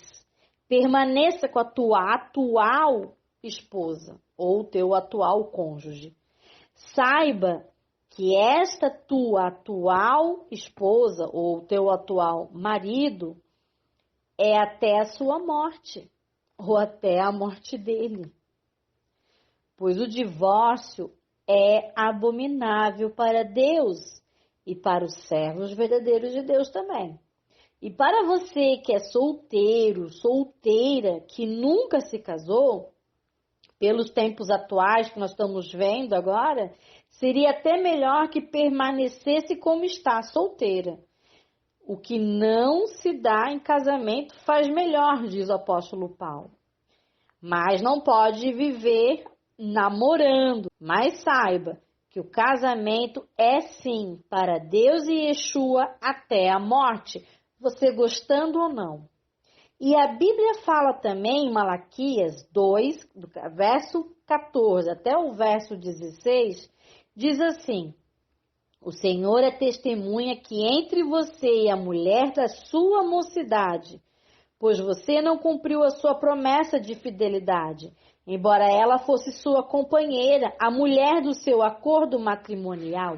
Permaneça com a tua atual esposa ou teu atual cônjuge. Saiba que esta tua atual esposa ou teu atual marido é até a sua morte ou até a morte dele. Pois o divórcio é abominável para Deus e para os servos verdadeiros de Deus também. E para você que é solteiro, solteira, que nunca se casou, pelos tempos atuais que nós estamos vendo agora, seria até melhor que permanecesse como está, solteira. O que não se dá em casamento faz melhor, diz o apóstolo Paulo. Mas não pode viver namorando. Mas saiba que o casamento é sim para Deus e Yeshua até a morte, você gostando ou não. E a Bíblia fala também em Malaquias 2, do verso 14 até o verso 16, diz assim: o Senhor é testemunha que entre você e a mulher da sua mocidade, pois você não cumpriu a sua promessa de fidelidade, embora ela fosse sua companheira, a mulher do seu acordo matrimonial.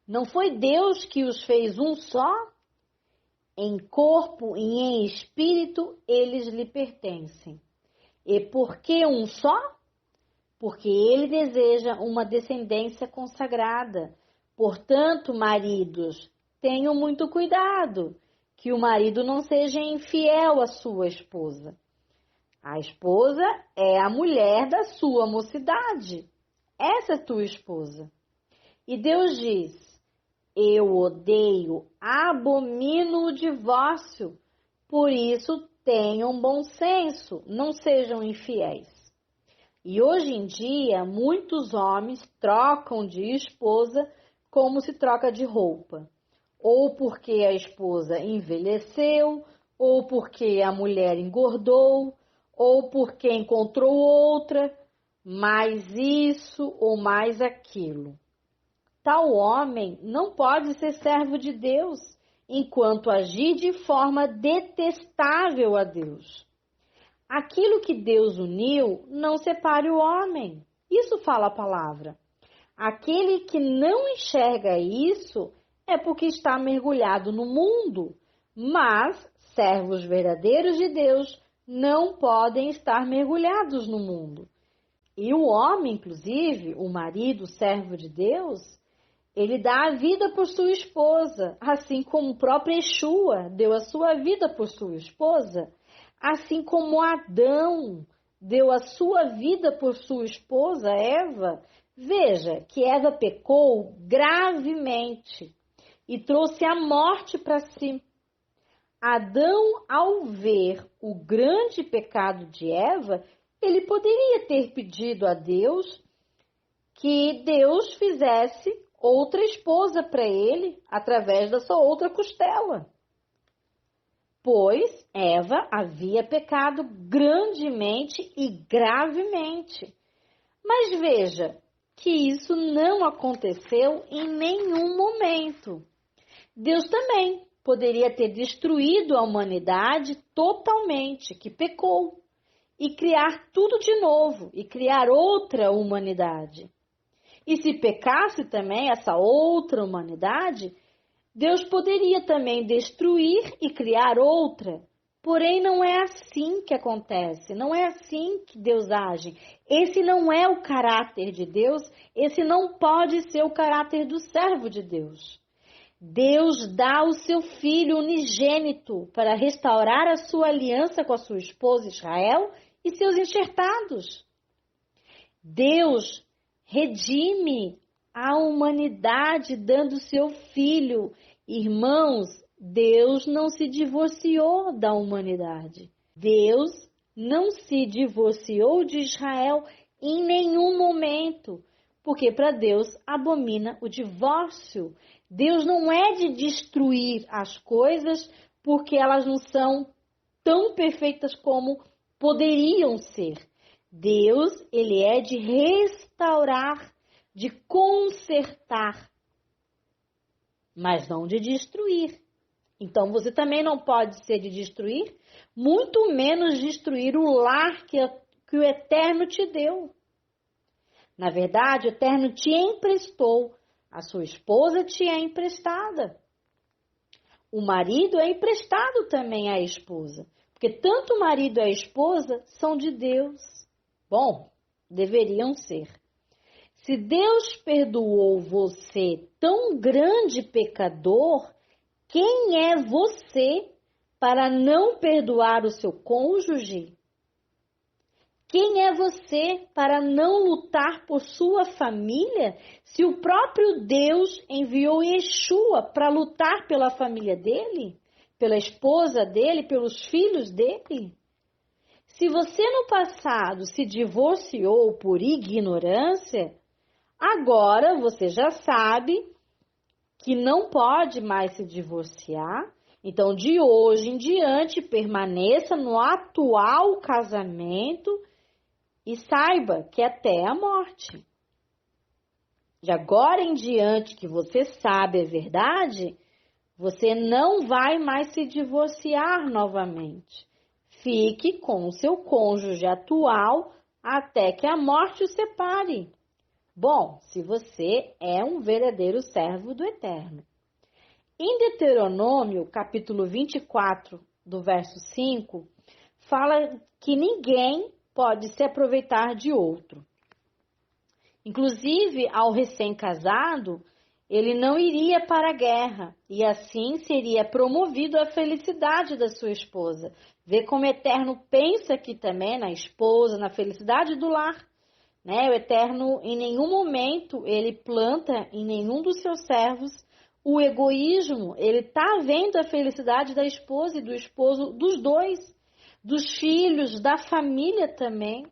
Não foi Deus que os fez um só? Em corpo e em espírito eles lhe pertencem. E por que um só? Porque ele deseja uma descendência consagrada. Portanto, maridos, tenham muito cuidado, que o marido não seja infiel à sua esposa. A esposa é a mulher da sua mocidade. Essa é tua esposa. E Deus diz: eu odeio, abomino o divórcio. Por isso, tenham bom senso, não sejam infiéis. E hoje em dia, muitos homens trocam de esposa como se troca de roupa. Ou porque a esposa envelheceu, ou porque a mulher engordou, ou porque encontrou outra, mais isso ou mais aquilo. Tal homem não pode ser servo de Deus, enquanto agir de forma detestável a Deus. Aquilo que Deus uniu, não separe o homem. Isso fala a palavra. Aquele que não enxerga isso é porque está mergulhado no mundo, mas servos verdadeiros de Deus não podem estar mergulhados no mundo. E o homem, inclusive, o marido, o servo de Deus, ele dá a vida por sua esposa, assim como o próprio Yeshua deu a sua vida por sua esposa, assim como Adão deu a sua vida por sua esposa, Eva. Veja que Eva pecou gravemente e trouxe a morte para si. Adão, ao ver o grande pecado de Eva, ele poderia ter pedido a Deus que Deus fizesse outra esposa para ele através da sua outra costela. Pois Eva havia pecado grandemente e gravemente. Mas veja que isso não aconteceu em nenhum momento. Deus também poderia ter destruído a humanidade totalmente, que pecou, e criar tudo de novo, e criar outra humanidade. E se pecasse também essa outra humanidade, Deus poderia também destruir e criar outra. Porém, não é assim que acontece, não é assim que Deus age. Esse não é o caráter de Deus, esse não pode ser o caráter do servo de Deus. Deus dá o seu Filho unigênito para restaurar a sua aliança com a sua esposa Israel e seus enxertados. Deus redime a humanidade dando seu Filho. Irmãos, Deus não se divorciou da humanidade. Deus não se divorciou de Israel em nenhum momento, porque para Deus abomina o divórcio. Deus não é de destruir as coisas porque elas não são tão perfeitas como poderiam ser. Deus, ele é de restaurar, de consertar, mas não de destruir. Então, você também não pode ser de destruir, muito menos destruir o lar que o Eterno te deu. Na verdade, o Eterno te emprestou, a sua esposa te é emprestada. O marido é emprestado também à esposa, porque tanto o marido e a esposa são de Deus. Bom, deveriam ser. Se Deus perdoou você, tão grande pecador, quem é você para não perdoar o seu cônjuge? Quem é você para não lutar por sua família, se o próprio Deus enviou Yeshua para lutar pela família dele, pela esposa dele, pelos filhos dele? Se você no passado se divorciou por ignorância, agora você já sabe que não pode mais se divorciar. Então, de hoje em diante, permaneça no atual casamento e saiba que até a morte. De agora em diante que você sabe a verdade, você não vai mais se divorciar novamente. Fique com o seu cônjuge atual até que a morte o separe. Bom, se você é um verdadeiro servo do Eterno. Em Deuteronômio, capítulo 24, do verso 5, fala que ninguém pode se aproveitar de outro. Inclusive, ao recém-casado, ele não iria para a guerra e assim seria promovido à felicidade da sua esposa. Vê como o Eterno pensa aqui também na esposa, na felicidade do lar. O Eterno, em nenhum momento, ele planta em nenhum dos seus servos o egoísmo. Ele está vendo a felicidade da esposa e do esposo, dos dois, dos filhos, da família também.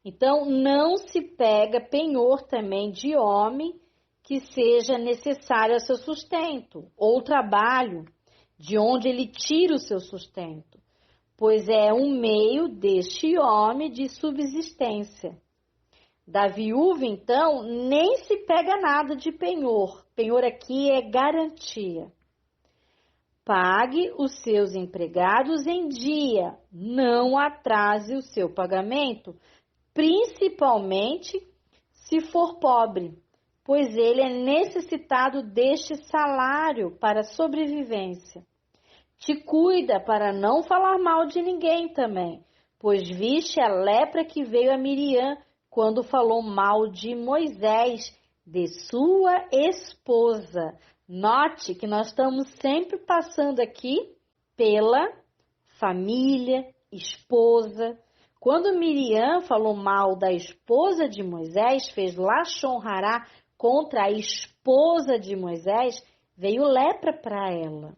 Então, não se pega penhor também de homem que seja necessário ao seu sustento, ou trabalho, de onde ele tira o seu sustento, pois é um meio deste homem de subsistência. Da viúva, então, nem se pega nada de penhor. Penhor aqui é garantia. Pague os seus empregados em dia, não atrase o seu pagamento, principalmente se for pobre, pois ele é necessitado deste salário para a sobrevivência. Te cuida para não falar mal de ninguém também, pois viste a lepra que veio a Miriam quando falou mal de Moisés, de sua esposa. Note que nós estamos sempre passando aqui pela família, esposa. Quando Miriam falou mal da esposa de Moisés, fez Lashon Hará contra a esposa de Moisés, veio lepra para ela.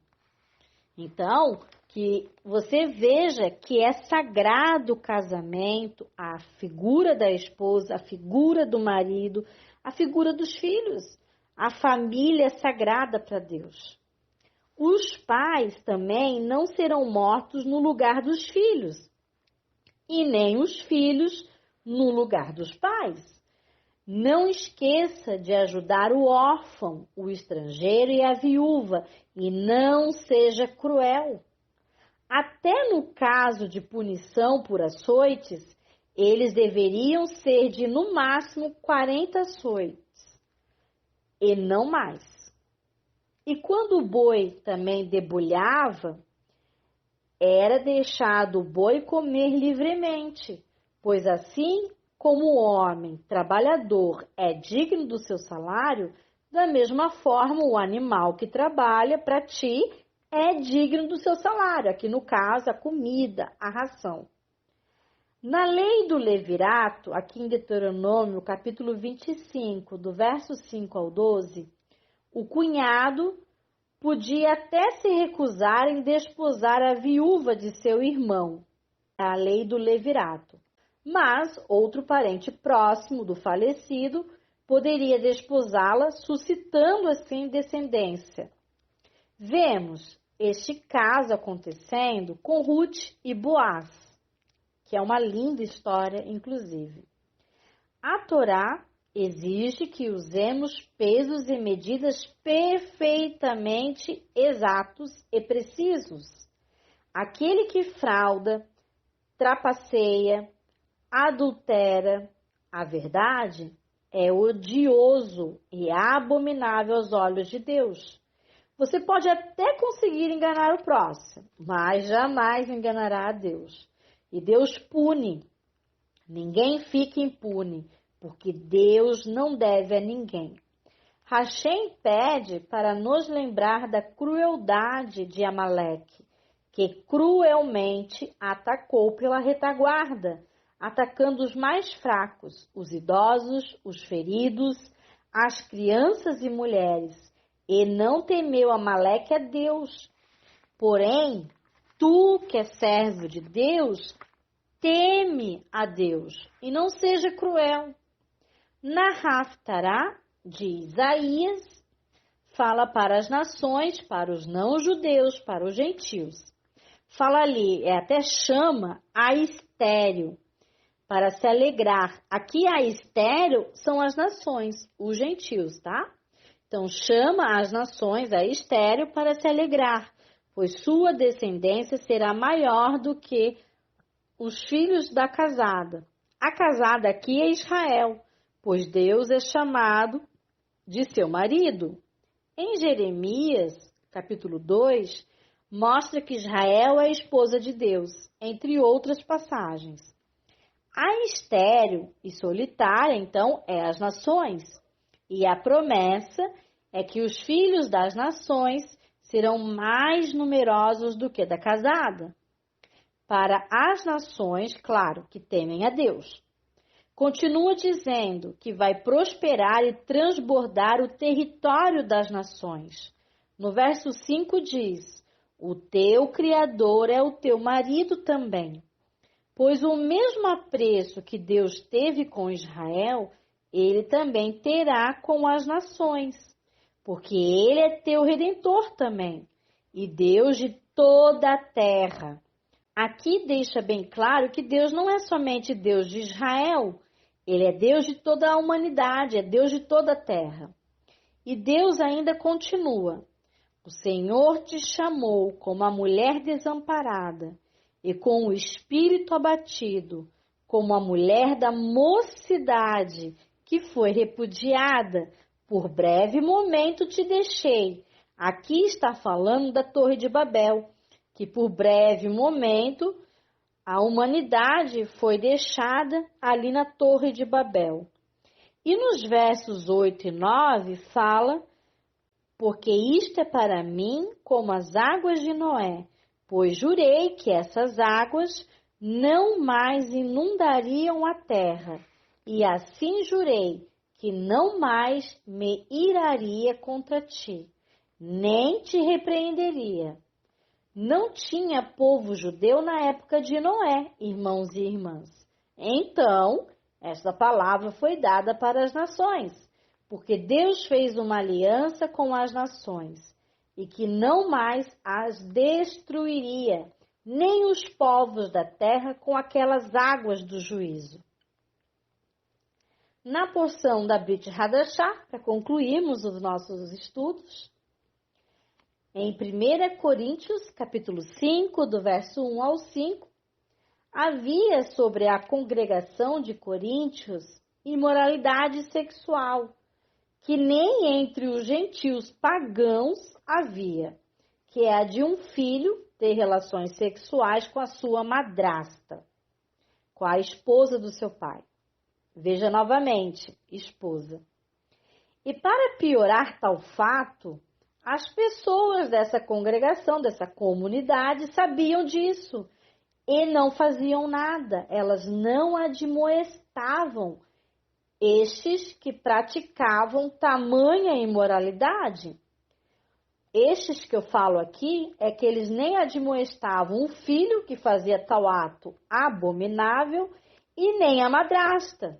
Então, que você veja que é sagrado o casamento, a figura da esposa, a figura do marido, a figura dos filhos. A família é sagrada para Deus. Os pais também não serão mortos no lugar dos filhos, e nem os filhos no lugar dos pais. Não esqueça de ajudar o órfão, o estrangeiro e a viúva, e não seja cruel. Até no caso de punição por açoites, eles deveriam ser de no máximo 40 açoites, e não mais. E quando o boi também debulhava, era deixado o boi comer livremente, pois assim como o homem trabalhador é digno do seu salário, da mesma forma o animal que trabalha para ti é digno do seu salário, aqui no caso a comida, a ração. Na lei do levirato, aqui em Deuteronômio, capítulo 25, do verso 5 ao 12, o cunhado podia até se recusar em desposar a viúva de seu irmão, a lei do levirato. Mas outro parente próximo do falecido poderia desposá-la, suscitando assim descendência. Vemos este caso acontecendo com Ruth e Boaz, que é uma linda história, inclusive. A Torá exige que usemos pesos e medidas perfeitamente exatos e precisos. Aquele que frauda, trapaceia, adultera a verdade é odioso e abominável aos olhos de Deus. Você pode até conseguir enganar o próximo, mas jamais enganará a Deus. E Deus pune. Ninguém fica impune, porque Deus não deve a ninguém. Hashem pede para nos lembrar da crueldade de Amaleque, que cruelmente atacou pela retaguarda, atacando os mais fracos, os idosos, os feridos, as crianças e mulheres, e não temeu Amaleque a Deus. Porém, tu que és servo de Deus, teme a Deus e não seja cruel. Na Haftará de Isaías, fala para as nações, para os não-judeus, para os gentios. Fala ali, até chama a estéril para se alegrar. Aqui a estéril são as nações, os gentios, tá? Então chama as nações a estéril para se alegrar, pois sua descendência será maior do que os filhos da casada. A casada aqui é Israel, pois Deus é chamado de seu marido. Em Jeremias, capítulo 2, mostra que Israel é a esposa de Deus, entre outras passagens. A estéril e solitária, então, é as nações. E a promessa é que os filhos das nações serão mais numerosos do que da casada. Para as nações, claro, que temem a Deus. Continua dizendo que vai prosperar e transbordar o território das nações. No verso 5 diz: o teu Criador é o teu marido também. Pois o mesmo apreço que Deus teve com Israel, ele também terá com as nações, porque ele é teu Redentor também, e Deus de toda a terra. Aqui deixa bem claro que Deus não é somente Deus de Israel, ele é Deus de toda a humanidade, é Deus de toda a terra. E Deus ainda continua: o Senhor te chamou como a mulher desamparada, e com o espírito abatido, como a mulher da mocidade que foi repudiada, Por breve momento te deixei. Aqui está falando da Torre de Babel, que por breve momento a humanidade foi deixada ali na Torre de Babel. E nos versos 8 e 9 fala: porque isto é para mim como as águas de Noé, pois jurei que essas águas não mais inundariam a terra, e assim jurei que não mais me iraria contra ti, nem te repreenderia. Não tinha povo judeu na época de Noé, irmãos e irmãs. Então, esta palavra foi dada para as nações, porque Deus fez uma aliança com as nações, e que não mais as destruiria, nem os povos da terra com aquelas águas do juízo. Na porção da Brit Hadashah, para concluirmos os nossos estudos, em 1 Coríntios, capítulo 5, do verso 1 ao 5, havia sobre a congregação de Coríntios imoralidade sexual, que nem entre os gentios pagãos havia, que é a de um filho ter relações sexuais com a sua madrasta, com a esposa do seu pai. Veja novamente, esposa. E para piorar tal fato, as pessoas dessa congregação, dessa comunidade, sabiam disso e não faziam nada. Elas não admoestavam estes que praticavam tamanha imoralidade. Estes que eu falo aqui é que eles nem admoestavam o filho que fazia tal ato abominável e nem a madrasta.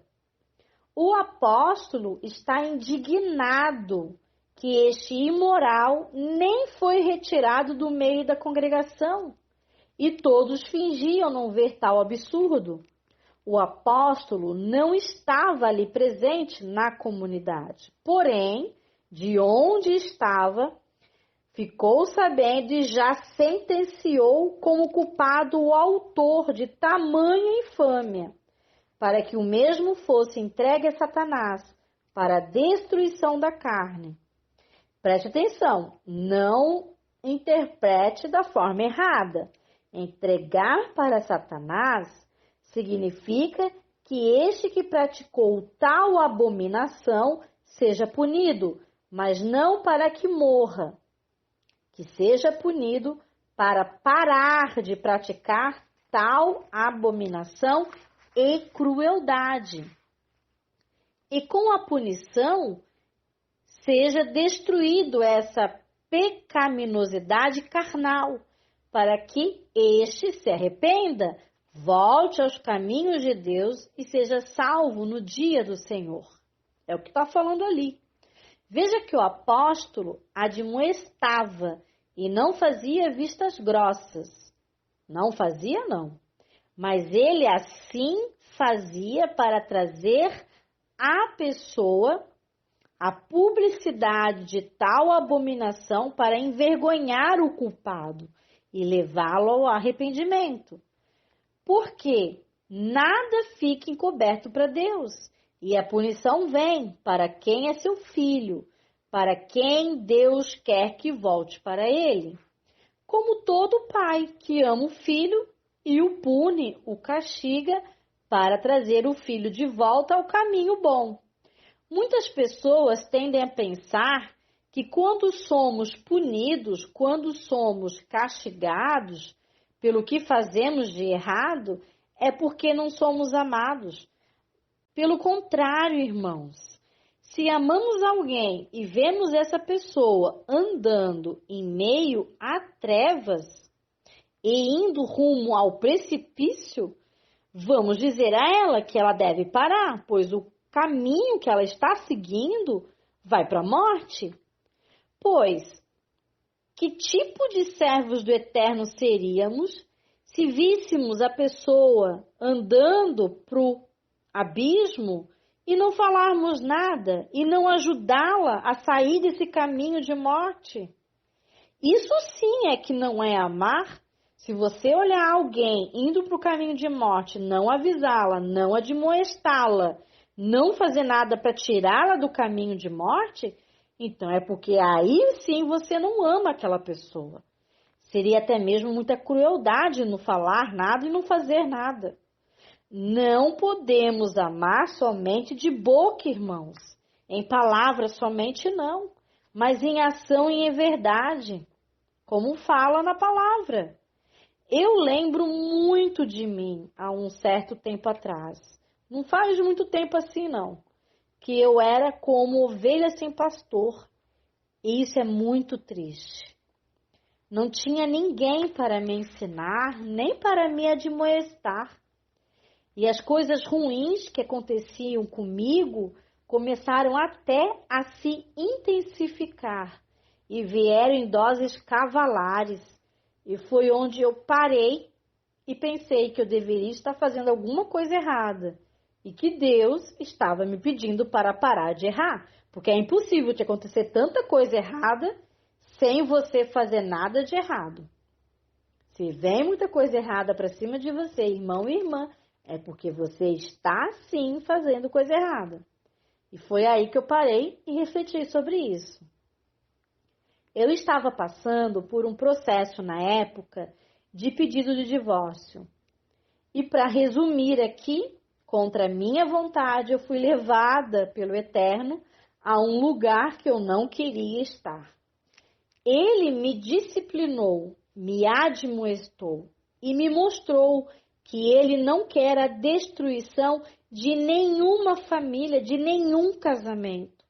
O apóstolo está indignado que este imoral nem foi retirado do meio da congregação, e todos fingiam não ver tal absurdo. O apóstolo não estava ali presente na comunidade, porém, de onde estava, ficou sabendo e já sentenciou como culpado o autor de tamanha infâmia, para que o mesmo fosse entregue a Satanás para a destruição da carne. Preste atenção, não interprete da forma errada. Entregar para Satanás significa que este que praticou tal abominação seja punido, mas não para que morra. Que seja punido para parar de praticar tal abominação e crueldade. E com a punição, seja destruído essa pecaminosidade carnal, para que este se arrependa, volte aos caminhos de Deus e seja salvo no dia do Senhor. É o que está falando ali. Veja que o apóstolo admoestava e não fazia vistas grossas. Não fazia, não. Mas ele assim fazia para trazer à pessoa a publicidade de tal abominação para envergonhar o culpado e levá-lo ao arrependimento. Porque nada fica encoberto para Deus, e a punição vem para quem é seu filho, para quem Deus quer que volte para ele. Como todo pai que ama o filho e o pune, o castiga para trazer o filho de volta ao caminho bom. Muitas pessoas tendem a pensar que quando somos punidos, quando somos castigados pelo que fazemos de errado, é porque não somos amados. Pelo contrário, irmãos, se amamos alguém e vemos essa pessoa andando em meio a trevas e indo rumo ao precipício, vamos dizer a ela que ela deve parar, pois o caminho que ela está seguindo vai para a morte. Pois, que tipo de servos do Eterno seríamos se víssemos a pessoa andando para o abismo e não falarmos nada e não ajudá-la a sair desse caminho de morte? Isso sim é que não é amar. Se você olhar alguém indo para o caminho de morte, não avisá-la, não admoestá-la, não fazer nada para tirá-la do caminho de morte, então é porque aí sim você não ama aquela pessoa. Seria até mesmo muita crueldade não falar nada e não fazer nada. Não podemos amar somente de boca, irmãos. Em palavras somente não, mas em ação e em verdade, como fala na palavra. Eu lembro muito de mim há um certo tempo atrás. Não faz muito tempo assim, não. Que eu era como ovelha sem pastor. E isso é muito triste. Não tinha ninguém para me ensinar, nem para me admoestar. E as coisas ruins que aconteciam comigo começaram até a se intensificar e vieram em doses cavalares. E foi onde eu parei e pensei que eu deveria estar fazendo alguma coisa errada e que Deus estava me pedindo para parar de errar, porque é impossível te acontecer tanta coisa errada sem você fazer nada de errado. Se vem muita coisa errada para cima de você, irmão e irmã, é porque você está sim fazendo coisa errada. E foi aí que eu parei e refleti sobre isso. Eu estava passando por um processo na época de pedido de divórcio. E para resumir aqui, contra a minha vontade, eu fui levada pelo Eterno a um lugar que eu não queria estar. Ele me disciplinou, me admoestou e me mostrou que ele não quer a destruição de nenhuma família, de nenhum casamento.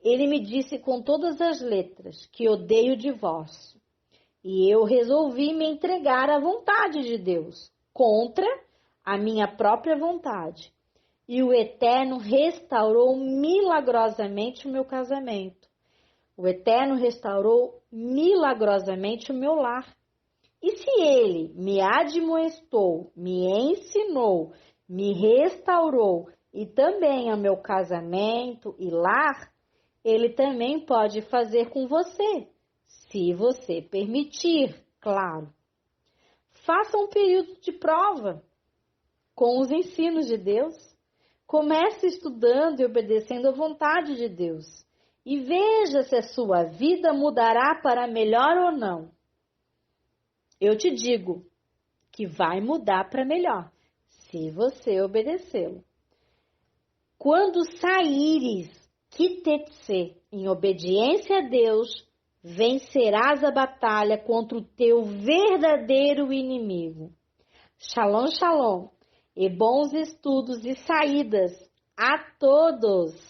Ele me disse com todas as letras que odeio o divórcio. E eu resolvi me entregar à vontade de Deus, contra a minha própria vontade. E o Eterno restaurou milagrosamente o meu casamento. O Eterno restaurou milagrosamente o meu lar. E se Ele me admoestou, me ensinou, me restaurou e também o meu casamento e lar, Ele também pode fazer com você, se você permitir, claro. Faça um período de prova com os ensinos de Deus. Comece estudando e obedecendo à vontade de Deus. E veja se a sua vida mudará para melhor ou não. Eu te digo que vai mudar para melhor, se você obedecê-lo. Quando saíres, quitetse, em obediência a Deus, vencerás a batalha contra o teu verdadeiro inimigo. Shalom, shalom, e bons estudos e saídas a todos!